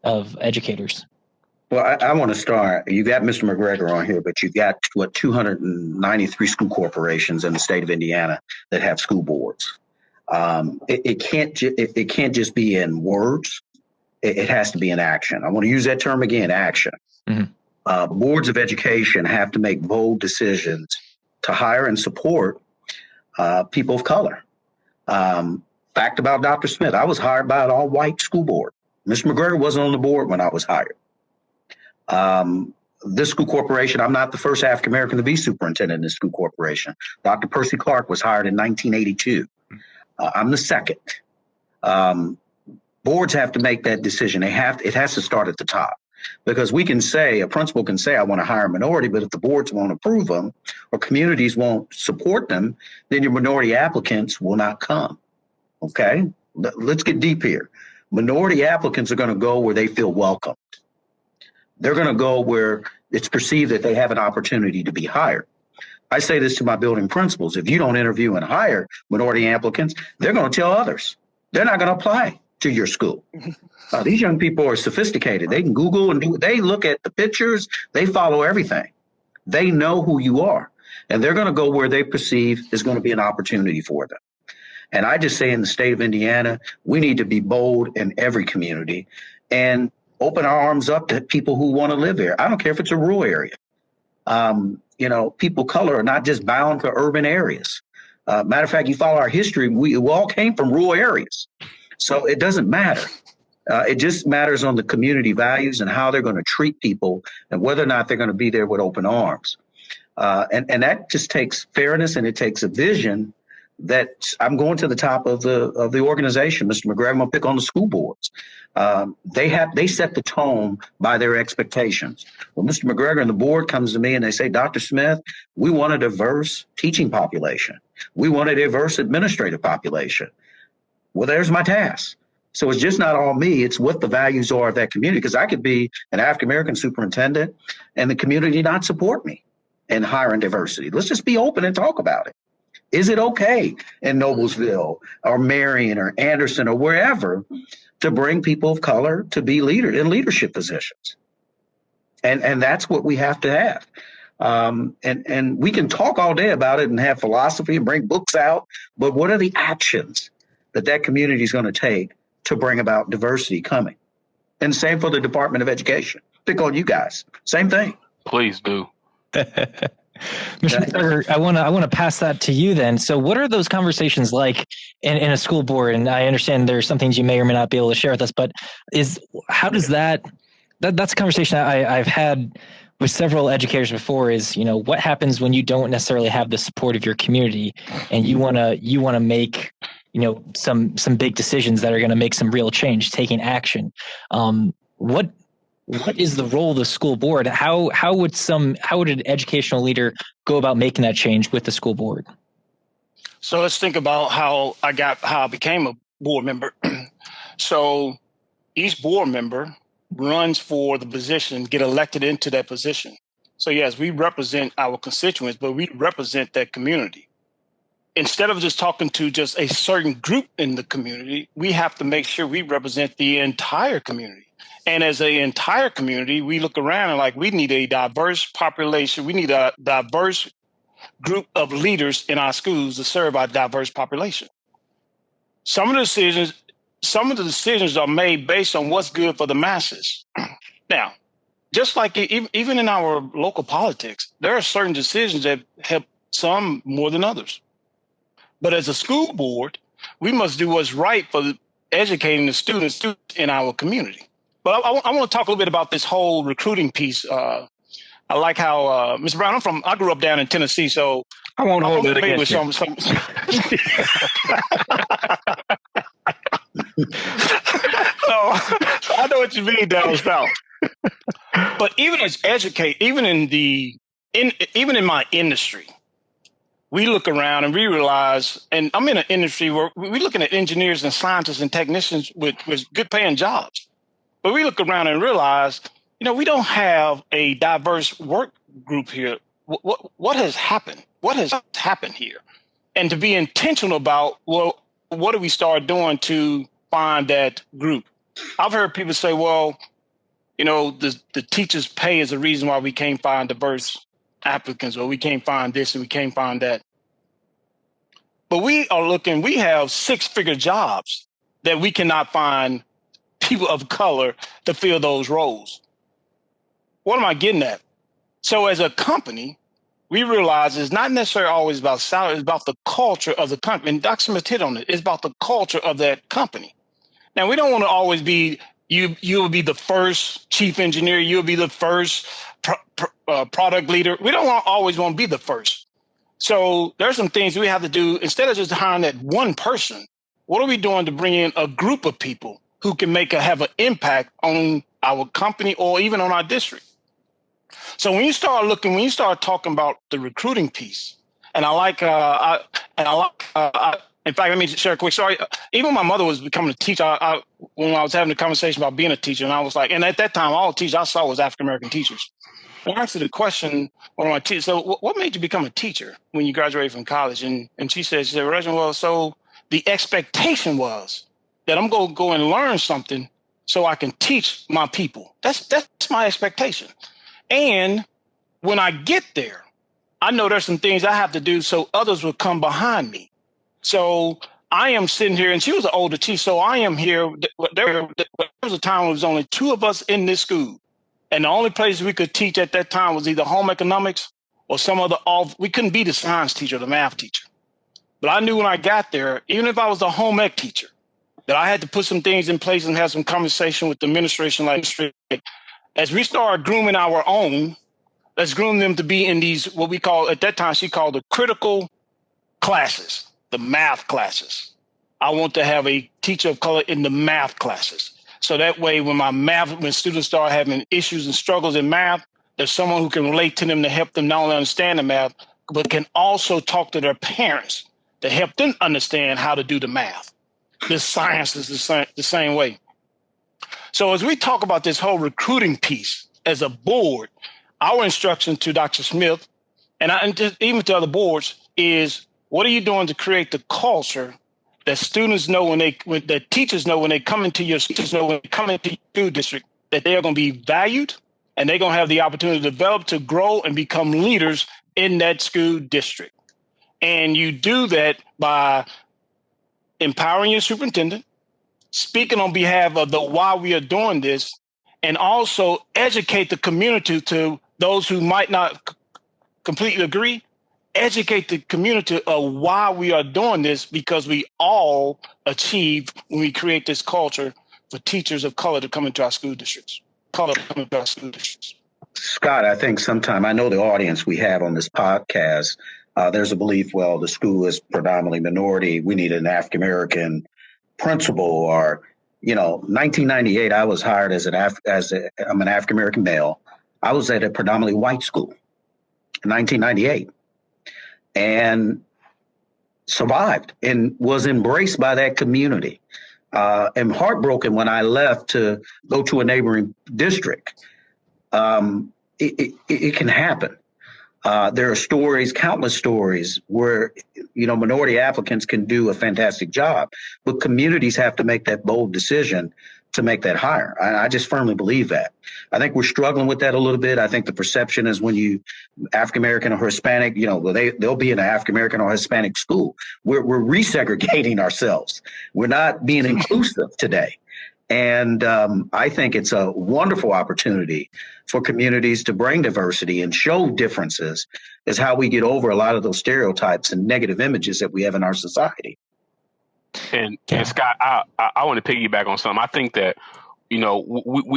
of educators? Well, I want to start. You got Mr. McGregor on here, but you've got 293 school corporations in the state of Indiana that have school boards. It can't just be in words. It has to be in action. I want to use that term again, action. Mm-hmm. Boards of education have to make bold decisions to hire and support people of color. Fact about Dr. Smith, I was hired by an all-white school board. Mr. McGregor wasn't on the board when I was hired. This school corporation, I'm not the first African-American to be superintendent in this school corporation. Dr. Percy Clark was hired in 1982. I'm the second. Boards have to make that decision. It has to start at the top, because a principal can say, I want to hire a minority, but if the boards won't approve them or communities won't support them, then your minority applicants will not come. Okay, let's get deep here. Minority applicants are going to go where they feel welcomed. They're going to go where it's perceived that they have an opportunity to be hired. I say this to my building principals. If you don't interview and hire minority applicants, they're going to tell others. They're not going to apply to your school. These young people are sophisticated. They can Google they look at the pictures. They follow everything. They know who you are, and they're going to go where they perceive is going to be an opportunity for them. And I just say in the state of Indiana, we need to be bold in every community and open our arms up to people who want to live there. I don't care if it's a rural area. People of color are not just bound to urban areas. Matter of fact, you follow our history, we all came from rural areas. So it doesn't matter. It just matters on the community values and how they're going to treat people and whether or not they're going to be there with open arms. And that just takes fairness, and it takes a vision that I'm going to the top of the organization. Mr. McGregor, I'm going to pick on the school boards. They set the tone by their expectations. When Mr. McGregor and the board comes to me and they say, Dr. Smith, we want a diverse teaching population. We want a diverse administrative population. Well, there's my task. So it's just not all me. It's what the values are of that community, because I could be an African-American superintendent and the community not support me in hiring diversity. Let's just be open and talk about it. Is it okay in Noblesville or Marion or Anderson or wherever to bring people of color to be in leadership positions? And that's what we have to have. And we can talk all day about it and have philosophy and bring books out, but what are the actions that community is going to take to bring about diversity coming? And same for the Department of Education. Pick on you guys. Same thing. Please do. Mr. McGregor, I want to pass that to you then. So what are those conversations like in a school board? And I understand there's some things you may or may not be able to share with us, but how does that's a conversation I've had with several educators before is, what happens when you don't necessarily have the support of your community and you want to make, some big decisions that are going to make some real change, taking action. What is the role of the school board? How would an educational leader go about making that change with the school board? So let's think about how I became a board member. So each board member runs for the position, get elected into that position. So yes, we represent our constituents, but we represent that community. Instead of just talking to just a certain group in the community, we have to make sure we represent the entire community. And as an entire community, we look around and we need a diverse population. We need a diverse group of leaders in our schools to serve our diverse population. Some of the decisions are made based on what's good for the masses. Now, just like even in our local politics, there are certain decisions that help some more than others. But as a school board, we must do what's right for educating the students in our community. But I want to talk a little bit about this whole recruiting piece. I like how, Mr. Brown, I grew up down in Tennessee, so I won't hold it against you. So I know what you mean down south. But even as even in my industry, we look around and we realize, and I'm in an industry where we're looking at engineers and scientists and technicians with good paying jobs. But we look around and realize, we don't have a diverse work group here. What has happened? What has happened here? And to be intentional about, well, what do we start doing to find that group? I've heard people say, well, the teachers' pay is the reason why we can't find diverse applicants, or we can't find this and we can't find that. But we have 6-figure jobs that we cannot find people of color to fill those roles. What am I getting at? So as a company, we realize it's not necessarily always about salary, it's about the culture of the company. And Dr. Smith hit on it. It's about the culture of that company. Now, we don't want to always be, you will be the first chief engineer, you'll be the first product leader. We don't always want to be the first. So there's some things we have to do. Instead of just hiring that one person, what are we doing to bring in a group of people who can have an impact on our company or even on our district? So when you start talking about the recruiting piece, and in fact, let me share a quick story. Even my mother was becoming a teacher. When I was having a conversation about being a teacher, and I was like, and at that time, all the teachers I saw was African-American teachers. I asked her the question, one of my teachers, so what made you become a teacher when you graduated from college? And she said, Reginald, well, so the expectation was that I'm going to go and learn something so I can teach my people. That's my expectation. And when I get there, I know there's some things I have to do so others will come behind me. So I am sitting here, and she was an older teacher, so I am here. There was a time when there was only 2 of us in this school. And the only place we could teach at that time was either home economics or some other we couldn't be the science teacher or the math teacher. But I knew when I got there, even if I was the home ec teacher, that I had to put some things in place and have some conversation with the administration. As we start grooming our own, let's groom them to be in these, what we call, at that time, she called the critical classes, the math classes. I want to have a teacher of color in the math classes. So that way, when students start having issues and struggles in math, there's someone who can relate to them to help them not only understand the math, but can also talk to their parents to help them understand how to do the math. This science is the same way. So as we talk about this whole recruiting piece as a board, our instruction to Dr. Smith and even to other boards is, what are you doing to create the culture that students know that teachers know when they come into your school district, that they are going to be valued and they're going to have the opportunity to develop, to grow, and become leaders in that school district. And you do that by empowering your superintendent, speaking on behalf of why we are doing this, and also educate the community, to those who might not completely agree, educate the community of why we are doing this, because we all achieve when we create this culture for teachers of color to come into our school districts. Scott, I think sometime, I know the audience we have on this podcast, there's a belief, well, the school is predominantly minority. We need an African-American principal, or, 1998, I was hired I'm an African-American male. I was at a predominantly white school in 1998 and survived and was embraced by that community. I'm heartbroken when I left to go to a neighboring district. It can happen. There are stories, countless stories where, minority applicants can do a fantastic job, but communities have to make that bold decision to make that hire. I just firmly believe that. I think we're struggling with that a little bit. I think the perception is when you African-American or Hispanic, they'll be in an African-American or Hispanic school. We're resegregating ourselves. We're not being inclusive today. And I think it's a wonderful opportunity for communities to bring diversity and show differences is how we get over a lot of those stereotypes and negative images that we have in our society. And Scott, I want to piggyback on something. I think that,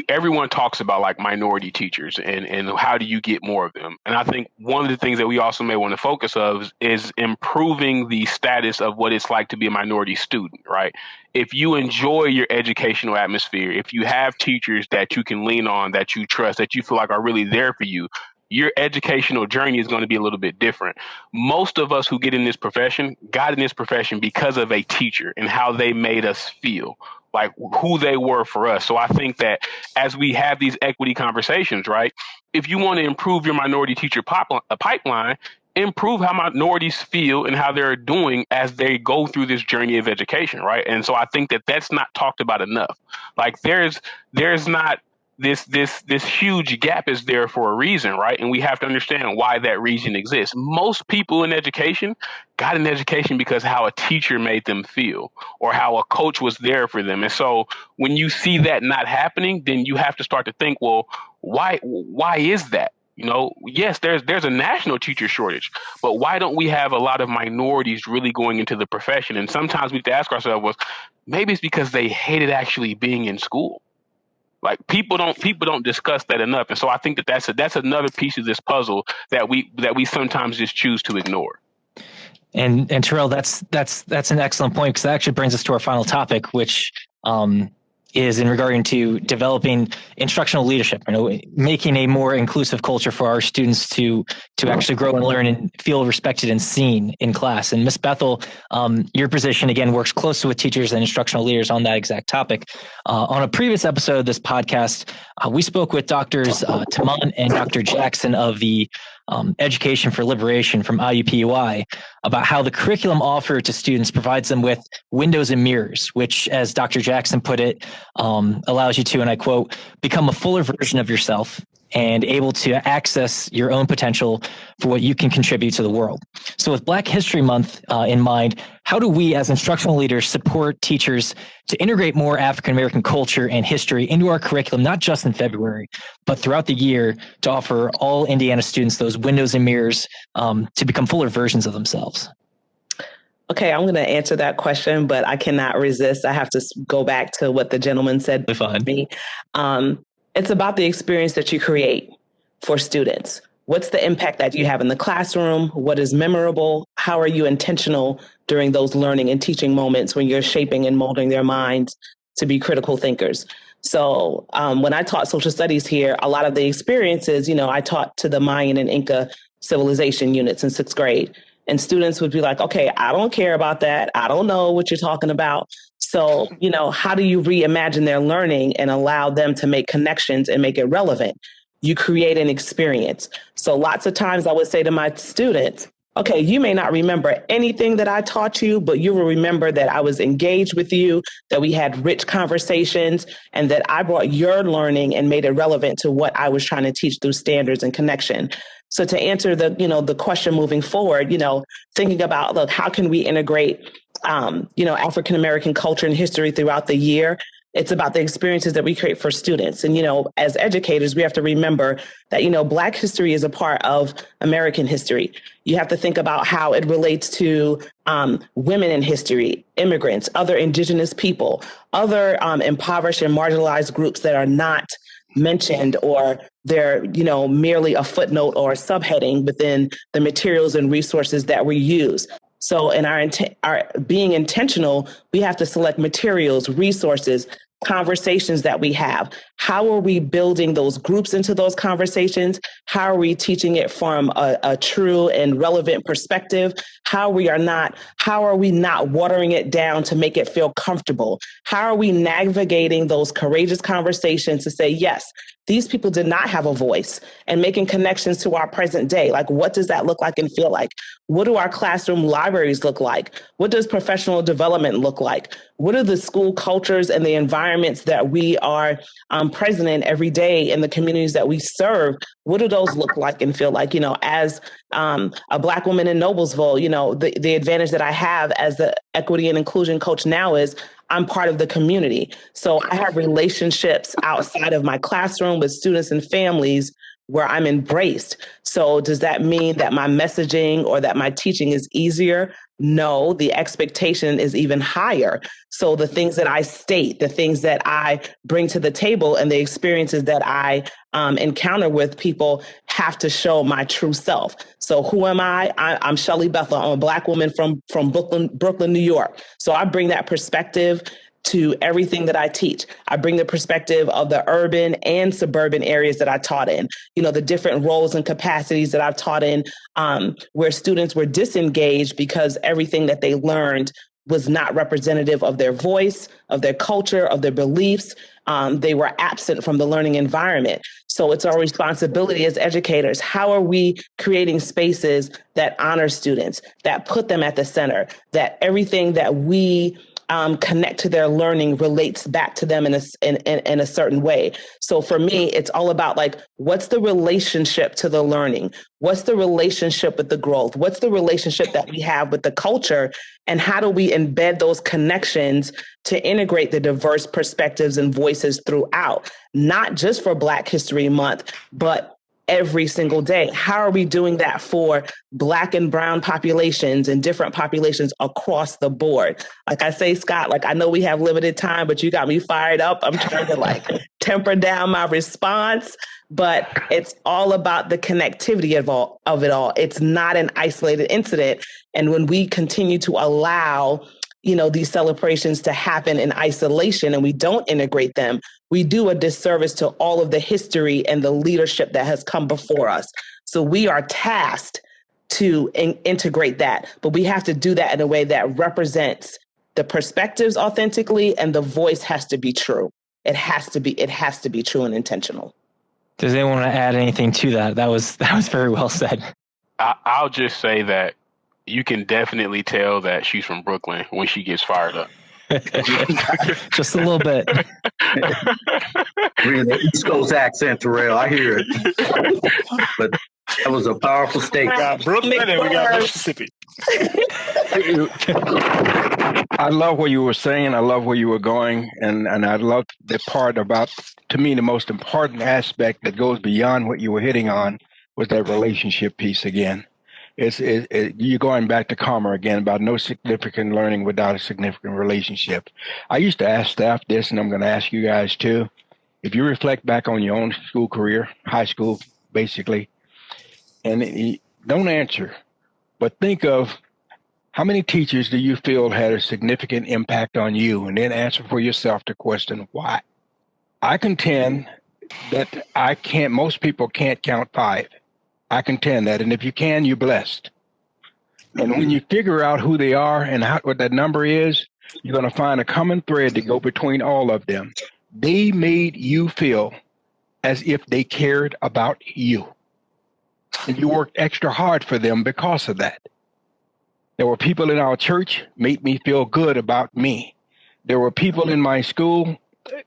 everyone talks about like minority teachers and how do you get more of them? And I think one of the things that we also may want to focus of is improving the status of what it's like to be a minority student, right? If you enjoy your educational atmosphere, if you have teachers that you can lean on, that you trust, that you feel like are really there for you, your educational journey is going to be a little bit different. Most of us who get in this profession got in this profession because of a teacher and how they made us feel, like who they were for us. So I think that as we have these equity conversations, right, if you want to improve your minority teacher pipeline, improve how minorities feel and how they're doing as they go through this journey of education, right? And so I think that that's not talked about enough. Like there's not this huge gap is there for a reason, right? And we have to understand why that reason exists. Most people in education got an education because how a teacher made them feel or how a coach was there for them. And so when you see that not happening, then you have to start to think, well, why is that? Yes, there's a national teacher shortage, but why don't we have a lot of minorities really going into the profession? And sometimes we have to ask ourselves, well, maybe it's because they hated actually being in school. Like people don't discuss that enough, and so I think that's another piece of this puzzle that we sometimes just choose to ignore. And Tarrell, that's an excellent point, because that actually brings us to our final topic, which is in regarding to developing instructional leadership, making a more inclusive culture for our students to actually grow and learn and feel respected and seen in class. And Ms. Bethel, your position again works closely with teachers and instructional leaders on that exact topic. On a previous episode of this podcast, we spoke with Drs. Taman and Dr. Jackson of the Education for Liberation from IUPUI about how the curriculum offered to students provides them with windows and mirrors, which, as Dr. Jackson put it, allows you to, and I quote, become a fuller version of yourself and able to access your own potential for what you can contribute to the world. So with Black History Month in mind, how do we as instructional leaders support teachers to integrate more African-American culture and history into our curriculum, not just in February, but throughout the year, to offer all Indiana students those windows and mirrors to become fuller versions of themselves? Okay, I'm going to answer that question, but I cannot resist. I have to go back to what the gentleman said to me. It's about the experience that you create for students. What's the impact that you have in the classroom? What is memorable? How are you intentional during those learning and teaching moments when you're shaping and molding their minds to be critical thinkers? So when I taught social studies here, a lot of the experiences, I taught to the Mayan and Inca civilization units in 6th grade. And students would be like, okay, I don't care about that. I don't know what you're talking about. So, how do you reimagine their learning and allow them to make connections and make it relevant? You create an experience. So lots of times I would say to my students, okay, you may not remember anything that I taught you, but you will remember that I was engaged with you, that we had rich conversations, and that I brought your learning and made it relevant to what I was trying to teach through standards and connection. So to answer the question moving forward, thinking about, look, how can we integrate, African-American culture and history throughout the year? It's about the experiences that we create for students. And, as educators, we have to remember that, Black history is a part of American history. You have to think about how it relates to women in history, immigrants, other indigenous people, other impoverished and marginalized groups that are not mentioned, or they're, merely a footnote or a subheading within the materials and resources that we use. So in our being intentional, we have to select materials, resources, conversations that we have. How are we building those groups into those conversations? How are we teaching it from a true and relevant perspective? How are we not watering it down to make it feel comfortable? How are we navigating those courageous conversations to say, yes, these people did not have a voice, and making connections to our present day? Like, what does that look like and feel like? What do our classroom libraries look like? What does professional development look like? What are the school cultures and the environments that we are present in every day in the communities that we serve? What do those look like and feel like? As a Black woman in Noblesville, the advantage that I have as the equity and inclusion coach now is I'm part of the community. So I have relationships outside of my classroom with students and families where I'm embraced. So does that mean that my messaging or that my teaching is easier? No, the expectation is even higher. So the things that I state, the things that I bring to the table, and the experiences that I encounter with people have to show my true self. So who am I? I'm Shelley Bethel. I'm a Black woman from Brooklyn, New York. So I bring that perspective to everything that I teach. I bring the perspective of the urban and suburban areas that I taught in, the different roles and capacities that I've taught in, where students were disengaged because everything that they learned was not representative of their voice, of their culture, of their beliefs. They were absent from the learning environment. So it's our responsibility as educators. How are we creating spaces that honor students, that put them at the center, that everything that we connect to their learning relates back to them in a certain way? So for me, it's all about what's the relationship to the learning? What's the relationship with the growth? What's the relationship that we have with the culture? And how do we embed those connections to integrate the diverse perspectives and voices throughout, not just for Black History Month, but every single day? How are we doing that for Black and brown populations and different populations across the board? Like I say, Scott, I know we have limited time, but you got me fired up. I'm trying to temper down my response, but it's all about the connectivity of it all. It's not an isolated incident. And when we continue to allow these celebrations to happen in isolation and we don't integrate them, we do a disservice to all of the history and the leadership that has come before us. So we are tasked to integrate that, but we have to do that in a way that represents the perspectives authentically, and the voice has to be true. It has to be true and intentional. Does anyone want to add anything to that? That was very well said. I'll just say that you can definitely tell that she's from Brooklyn when she gets fired up. Just a little bit. Bringing the East Coast accent, Tarrell. I hear it. But that was a powerful statement. We got Brooklyn and we got Mississippi. I love what you were saying. I love where you were going. And I love the part about, to me, the most important aspect that goes beyond what you were hitting on was that relationship piece again. You're going back to Karma again about no significant learning without a significant relationship. I used to ask staff this, and I'm going to ask you guys too. If you reflect back on your own school career, high school, basically, and don't answer, but think of how many teachers do you feel had a significant impact on you, and then answer for yourself the question, why? I contend that most people can't count 5. I contend that. And if you can, you're blessed. And when you figure out who they are and what that number is, you're going to find a common thread to go between all of them. They made you feel as if they cared about you. And you worked extra hard for them because of that. There were people in our church made me feel good about me. There were people in my school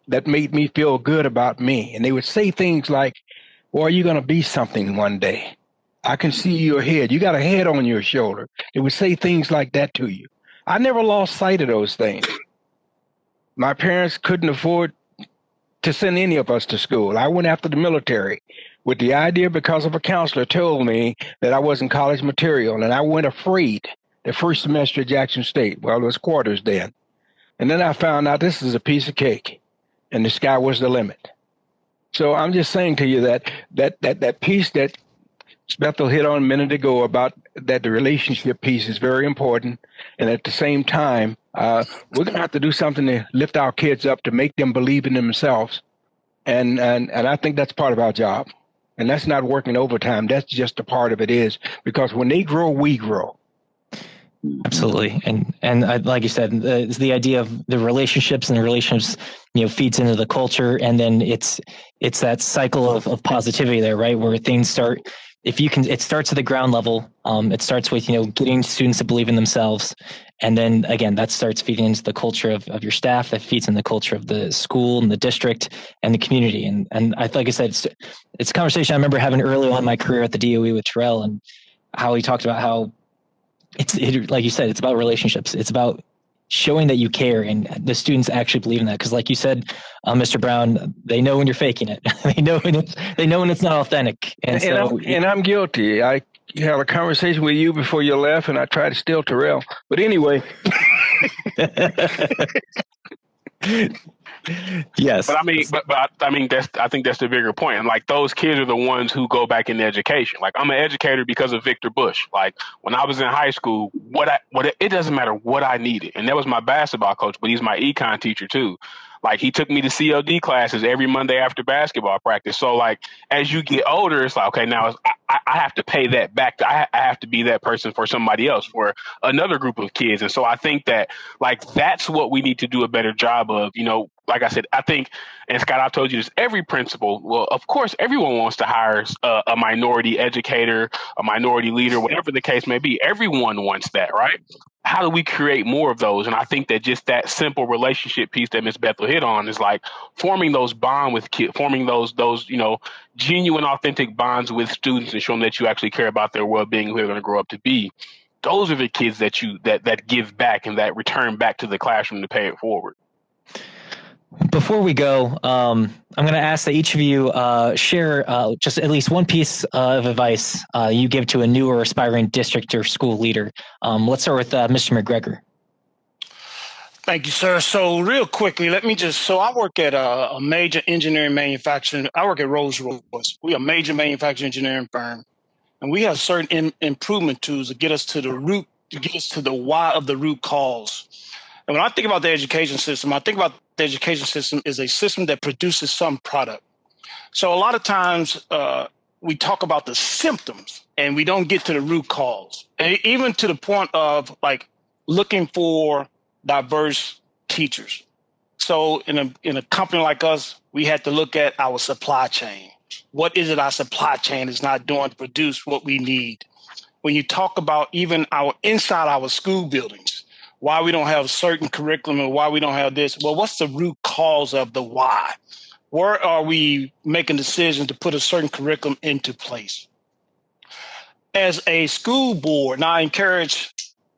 that made me feel good about me. And they would say things like, "Boy, you're going to be something one day. I can see your head. You got a head on your shoulder." They would say things like that to you. I never lost sight of those things. My parents couldn't afford to send any of us to school. I went after the military with the idea, because of a counselor told me that I wasn't college material, and I went afraid the first semester at Jackson State. Well, it was quarters then. And then I found out this is a piece of cake, and the sky was the limit. So I'm just saying to you that piece that Bethel hit on a minute ago about that the relationship piece is very important. And at the same time, we're going to have to do something to lift our kids up, to make them believe in themselves. And I think that's part of our job. And that's not working overtime. That's just a part of it is, because when they grow, we grow. Absolutely. And like you said, it's the idea of the relationships, and the relationships, feeds into the culture. And then it's that cycle of positivity there, right? Where things start, it starts at the ground level. It starts with, getting students to believe in themselves. And then again, that starts feeding into the culture of your staff, that feeds in the culture of the school and the district and the community. And like I said, it's a conversation I remember having early on in my career at the DOE with Tarrell, and how he talked about how like you said, it's about relationships. It's about showing that you care, and the students actually believe in that. Because like you said, Mr. Brown, they know when you're faking it. They know when it's not authentic. And I'm guilty. I had a conversation with you before you left, and I tried to steal Tarrell. But anyway. Yes. But I mean, I think that's the bigger point. And like, those kids are the ones who go back into education. Like, I'm an educator because of Victor Bush. Like, when I was in high school, it doesn't matter what I needed. And that was my basketball coach, but he's my econ teacher too. Like, he took me to CLD classes every Monday after basketball practice. So like, as you get older, it's like, okay, now I have to pay that back. I have to be that person for somebody else, for another group of kids. And so I think that, like, that's what we need to do a better job of. Like I said, I think, and Scott, I've told you this, every principal, well, of course, everyone wants to hire a minority educator, a minority leader, whatever the case may be. Everyone wants that, right? How do we create more of those? And I think that just that simple relationship piece that Ms. Bethel hit on is like forming those bonds with kids, forming those genuine, authentic bonds with students, and showing that you actually care about their well-being, who they're going to grow up to be. Those are the kids that give back and that return back to the classroom to pay it forward. Before we go, I'm going to ask that each of you share just at least one piece of advice you give to a new or aspiring district or school leader. Let's start with Mr. McGregor. Thank you, sir. So real quickly, I work at a major engineering manufacturing. I work at Rolls-Royce. We're a major manufacturing engineering firm, and we have certain improvement tools to get us to the root, to get us to the why of the root cause. And when I think about the education system, I think about the education system is a system that produces some product. So a lot of times we talk about the symptoms and we don't get to the root cause. And even to the point of like looking for diverse teachers. So in a company like us, we had to look at our supply chain. What is it our supply chain is not doing to produce what we need? When you talk about even inside our school buildings, why we don't have certain curriculum and why we don't have this. Well, what's the root cause of the why? Where are we making decisions to put a certain curriculum into place? As a school board, now I encourage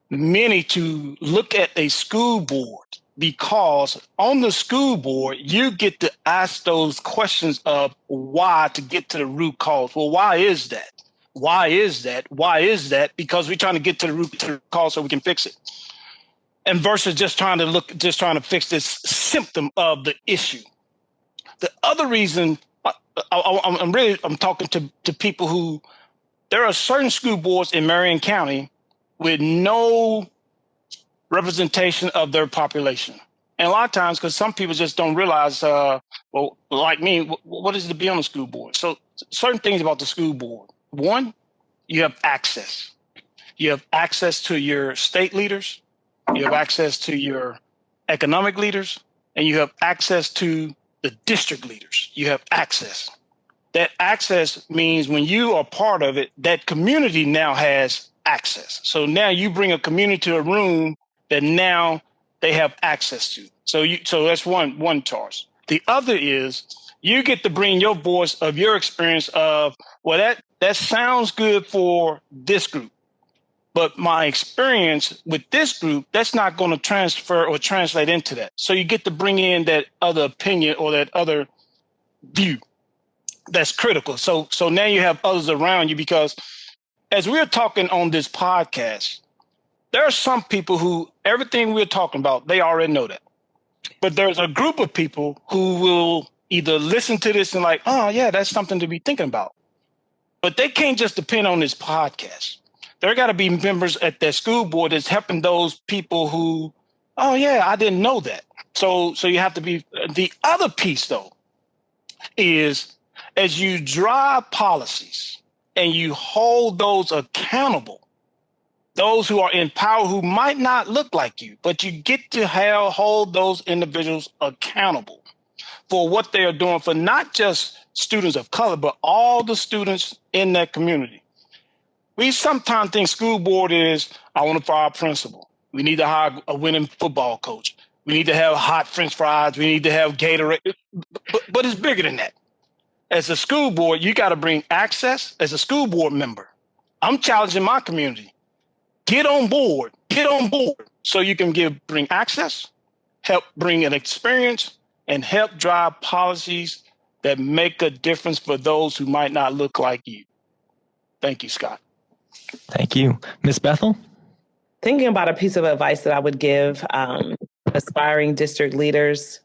many to look at a school board, because on the school board, you get to ask those questions of why to get to the root cause. Well, why is that? Why is that? Why is that? Because we're trying to get to the root cause so we can fix it. And versus just trying to fix this symptom of the issue. The other reason I'm talking to people who, there are certain school boards in Marion County with no representation of their population. And a lot of times, because some people just don't realize, well, like me, what is it to be on the school board? So certain things about the school board. One, you have access. You have access to your state leaders. You have access to your economic leaders, and you have access to the district leaders. You have access. That access means when you are part of it, that community now has access. So now you bring a community to a room that now they have access to. So that's one charge. The other is you get to bring your voice of your experience of, well, that sounds good for this group. But my experience with this group, that's not going to transfer or translate into that. So you get to bring in that other opinion or that other view that's critical. So now you have others around you, because as we're talking on this podcast, there are some people who everything we're talking about, they already know that. But there's a group of people who will either listen to this and like, oh yeah, that's something to be thinking about. But they can't just depend on this podcast. There got to be members at their school board that's helping those people who, oh yeah, I didn't know that. So you have to be. The other piece though is as you drive policies and you hold those accountable, those who are in power who might not look like you, but you get to hold those individuals accountable for what they are doing for not just students of color, but all the students in that community. We sometimes think school board is, I want to fire a principal. We need to hire a winning football coach. We need to have hot French fries. We need to have Gatorade. But it's bigger than that. As a school board, you got to bring access. As a school board member, I'm challenging my community. Get on board so you can bring access, help bring an experience, and help drive policies that make a difference for those who might not look like you. Thank you, Scott. Thank you. Ms. Bethel? Thinking about a piece of advice that I would give aspiring district leaders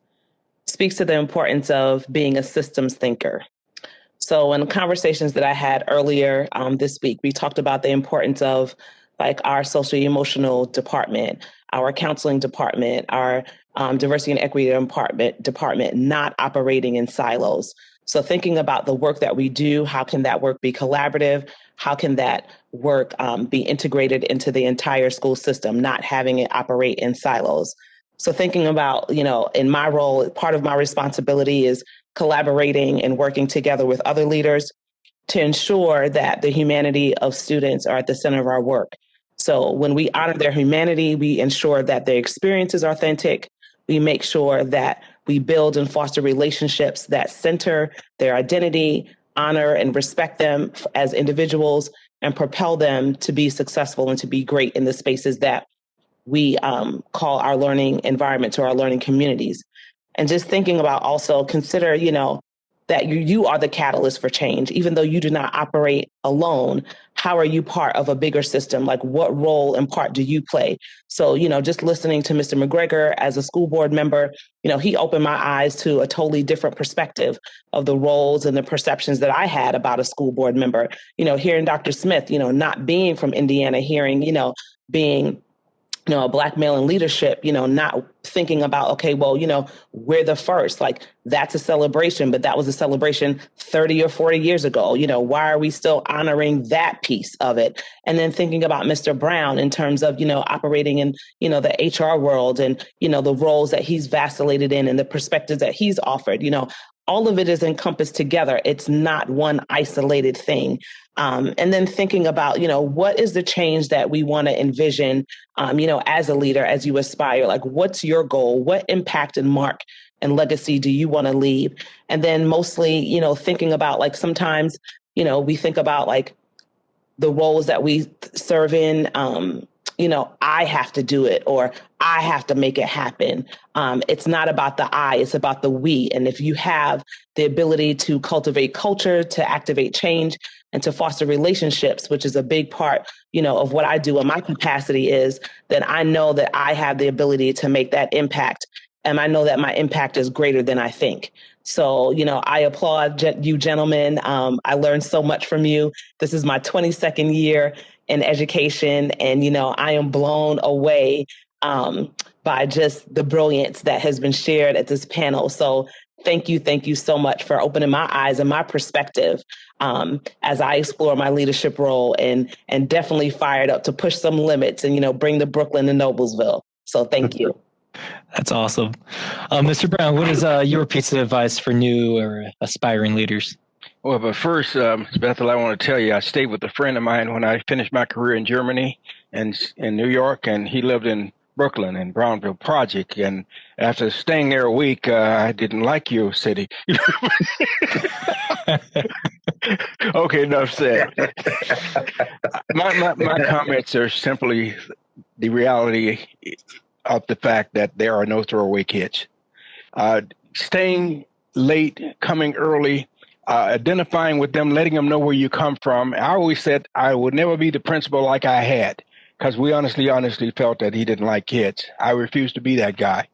speaks to the importance of being a systems thinker. So in conversations that I had earlier this week, we talked about the importance of like our socio-emotional department, our counseling department, our diversity and equity department not operating in silos. So thinking about the work that we do, how can that work be collaborative? How can that work be integrated into the entire school system, not having it operate in silos? So thinking about, in my role, part of my responsibility is collaborating and working together with other leaders to ensure that the humanity of students are at the center of our work. So when we honor their humanity, we ensure that their experience is authentic. We make sure that we build and foster relationships that center their identity, honor and respect them as individuals, and propel them to be successful and to be great in the spaces that we call our learning environment, to our learning communities. And just thinking about also consider, that you are the catalyst for change. Even though you do not operate alone, how are you part of a bigger system? Like what role and part do you play? So, just listening to Mr. McGregor as a school board member, he opened my eyes to a totally different perspective of the roles and the perceptions that I had about a school board member. Hearing Dr. Smith, not being from Indiana, hearing, being a Black male in leadership, not thinking about, okay, well, we're the first, like that's a celebration, but that was a celebration 30 or 40 years ago. Why are we still honoring that piece of it? And then thinking about Mr. Brown in terms of, operating in, the HR world and, the roles that he's vacillated in and the perspectives that he's offered, all of it is encompassed together. It's not one isolated thing. And then thinking about, what is the change that we want to envision, as a leader, as you aspire, like what's your goal? What impact and mark and legacy do you want to leave? And then mostly, thinking about like sometimes, we think about like the roles that we serve in, I have to do it or I have to make it happen. It's not about the I, it's about the we. And if you have the ability to cultivate culture, to activate change, and to foster relationships, which is a big part, of what I do in my capacity is, then I know that I have the ability to make that impact. And I know that my impact is greater than I think. So, I applaud you gentlemen. I learned so much from you. This is my 22nd year in education. And, I am blown away by just the brilliance that has been shared at this panel. So thank you so much for opening my eyes and my perspective as I explore my leadership role and definitely fired up to push some limits and, bring the Brooklyn to Noblesville. So thank you. That's awesome. Mr. Brown, what is your piece of advice for new or aspiring leaders? Well, but first, Ms. Bethel, I want to tell you, I stayed with a friend of mine when I finished my career in Germany and in New York, and he lived in Brooklyn and Brownville Project. And after staying there a week, I didn't like your city. Okay, enough said. My comments are simply the reality of the fact that there are no throwaway kids. Staying late, coming early, identifying with them, letting them know where you come from. I always said I would never be the principal like I had, because we honestly felt that he didn't like kids. I refused to be that guy.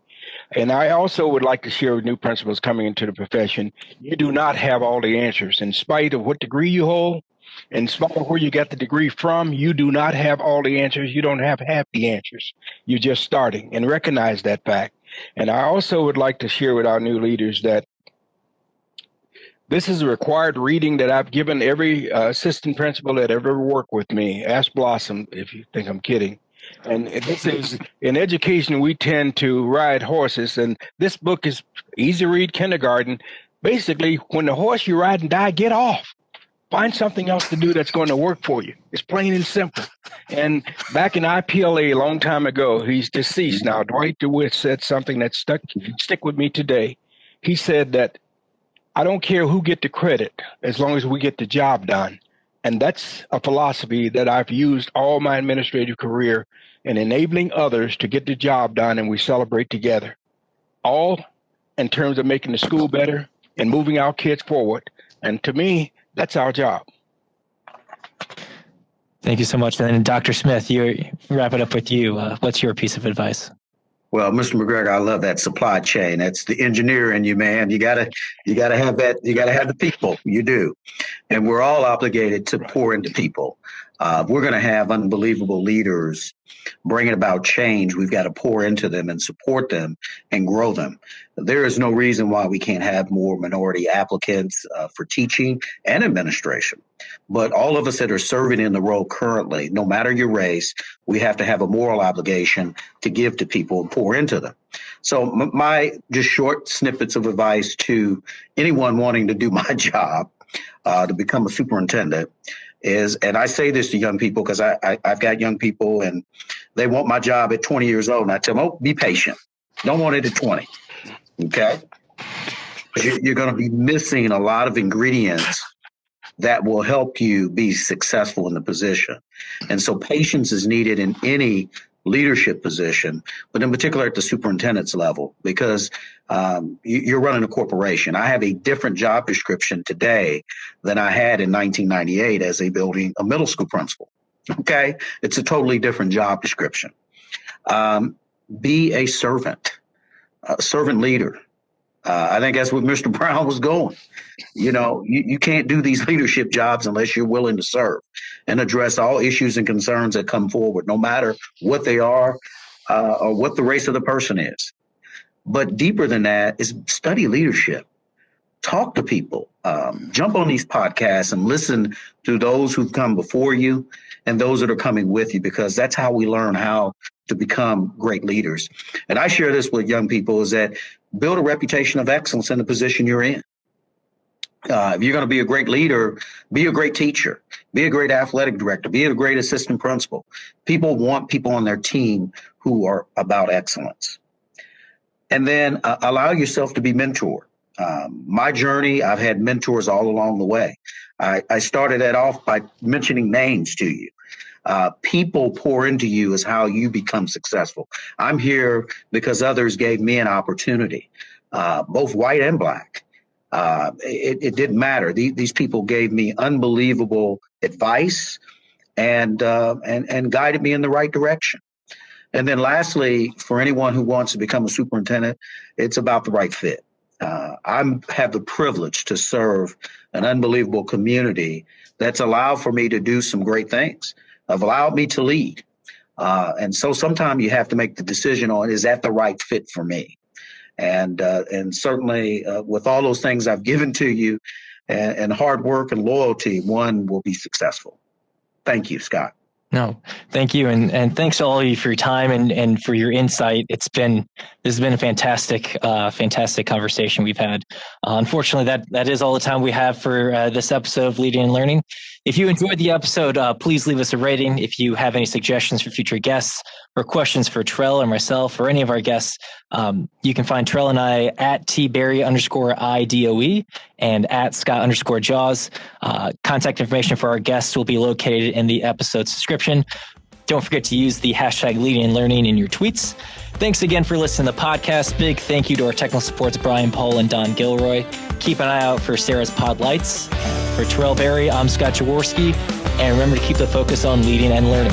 And I also would like to share with new principals coming into the profession, you do not have all the answers. In spite of what degree you hold, in spite of where you got the degree from, you do not have all the answers. You don't have half the answers. You're just starting, and recognize that fact. And I also would like to share with our new leaders that this is a required reading that I've given every assistant principal that ever worked with me. Ask Blossom if you think I'm kidding. And this is, in education, we tend to ride horses, and this book is easy read kindergarten. Basically, when the horse you ride and die, get off. Find something else to do that's going to work for you. It's plain and simple. And back in IPLA a long time ago, he's deceased now, Dwight DeWitt said something that stick with me today. He said that I don't care who get the credit as long as we get the job done. And that's a philosophy that I've used all my administrative career in enabling others to get the job done, and we celebrate together. All in terms of making the school better and moving our kids forward. And to me, that's our job. Thank you so much. And then Dr. Smith, you wrap it up with you. What's your piece of advice? Well, Mr. McGregor, I love that supply chain. That's the engineer in you, man. You gotta have that. You gotta have the people. You do, and we're all obligated to pour into people. We're going to have unbelievable leaders bringing about change. We've got to pour into them and support them and grow them. There is no reason why we can't have more minority applicants for teaching and administration. But all of us that are serving in the role currently, no matter your race, we have to have a moral obligation to give to people and pour into them. So my just short snippets of advice to anyone wanting to do my job, to become a superintendent, is, and I say this to young people because I've got young people and they want my job at 20 years old. And I tell them, be patient. Don't want it at 20. Okay. You're going to be missing a lot of ingredients that will help you be successful in the position. And so patience is needed in any leadership position, but in particular at the superintendent's level, because you're running a corporation. I have a different job description today than I had in 1998 as a middle school principal. Okay. It's a totally different job description. Be a servant leader. I think that's what Mr. Brown was going. You can't do these leadership jobs unless you're willing to serve and address all issues and concerns that come forward, no matter what they are or what the race of the person is. But deeper than that is study leadership. Talk to people. Jump on these podcasts and listen to those who've come before you and those that are coming with you, because that's how we learn how to become great leaders. And I share this with young people, is that build a reputation of excellence in the position you're in. If you're going to be a great leader, be a great teacher, be a great athletic director, be a great assistant principal. People want people on their team who are about excellence. And then allow yourself to be mentored. My journey, I've had mentors all along the way. I started that off by mentioning names to you. People pour into you is how you become successful. I'm here because others gave me an opportunity, both white and black. It didn't matter. These people gave me unbelievable advice and guided me in the right direction. And then lastly, for anyone who wants to become a superintendent, it's about the right fit. I have the privilege to serve an unbelievable community that's allowed for me to do some great things, have allowed me to lead. And so sometimes you have to make the decision on, is that the right fit for me? And certainly with all those things I've given to you and hard work and loyalty, one will be successful. Thank you, Scott. No, thank you. And thanks to all of you for your time and for your insight. This has been a fantastic conversation we've had. Unfortunately, that is all the time we have for this episode of Leading and Learning. If you enjoyed the episode, please leave us a rating. If you have any suggestions for future guests or questions for Tarrell or myself or any of our guests, you can find Tarrell and I at tberry_IDOE and at Scott_Jaws. Contact information for our guests will be located in the episode's description. Don't forget to use the hashtag Leading and Learning in your tweets. Thanks again for listening to the podcast. Big thank you to our technical supports, Brian Paul and Don Gilroy. Keep an eye out for Sarah's Pod Lights. For Tarrell Berry, I'm Scott Jaworski. And remember to keep the focus on leading and learning.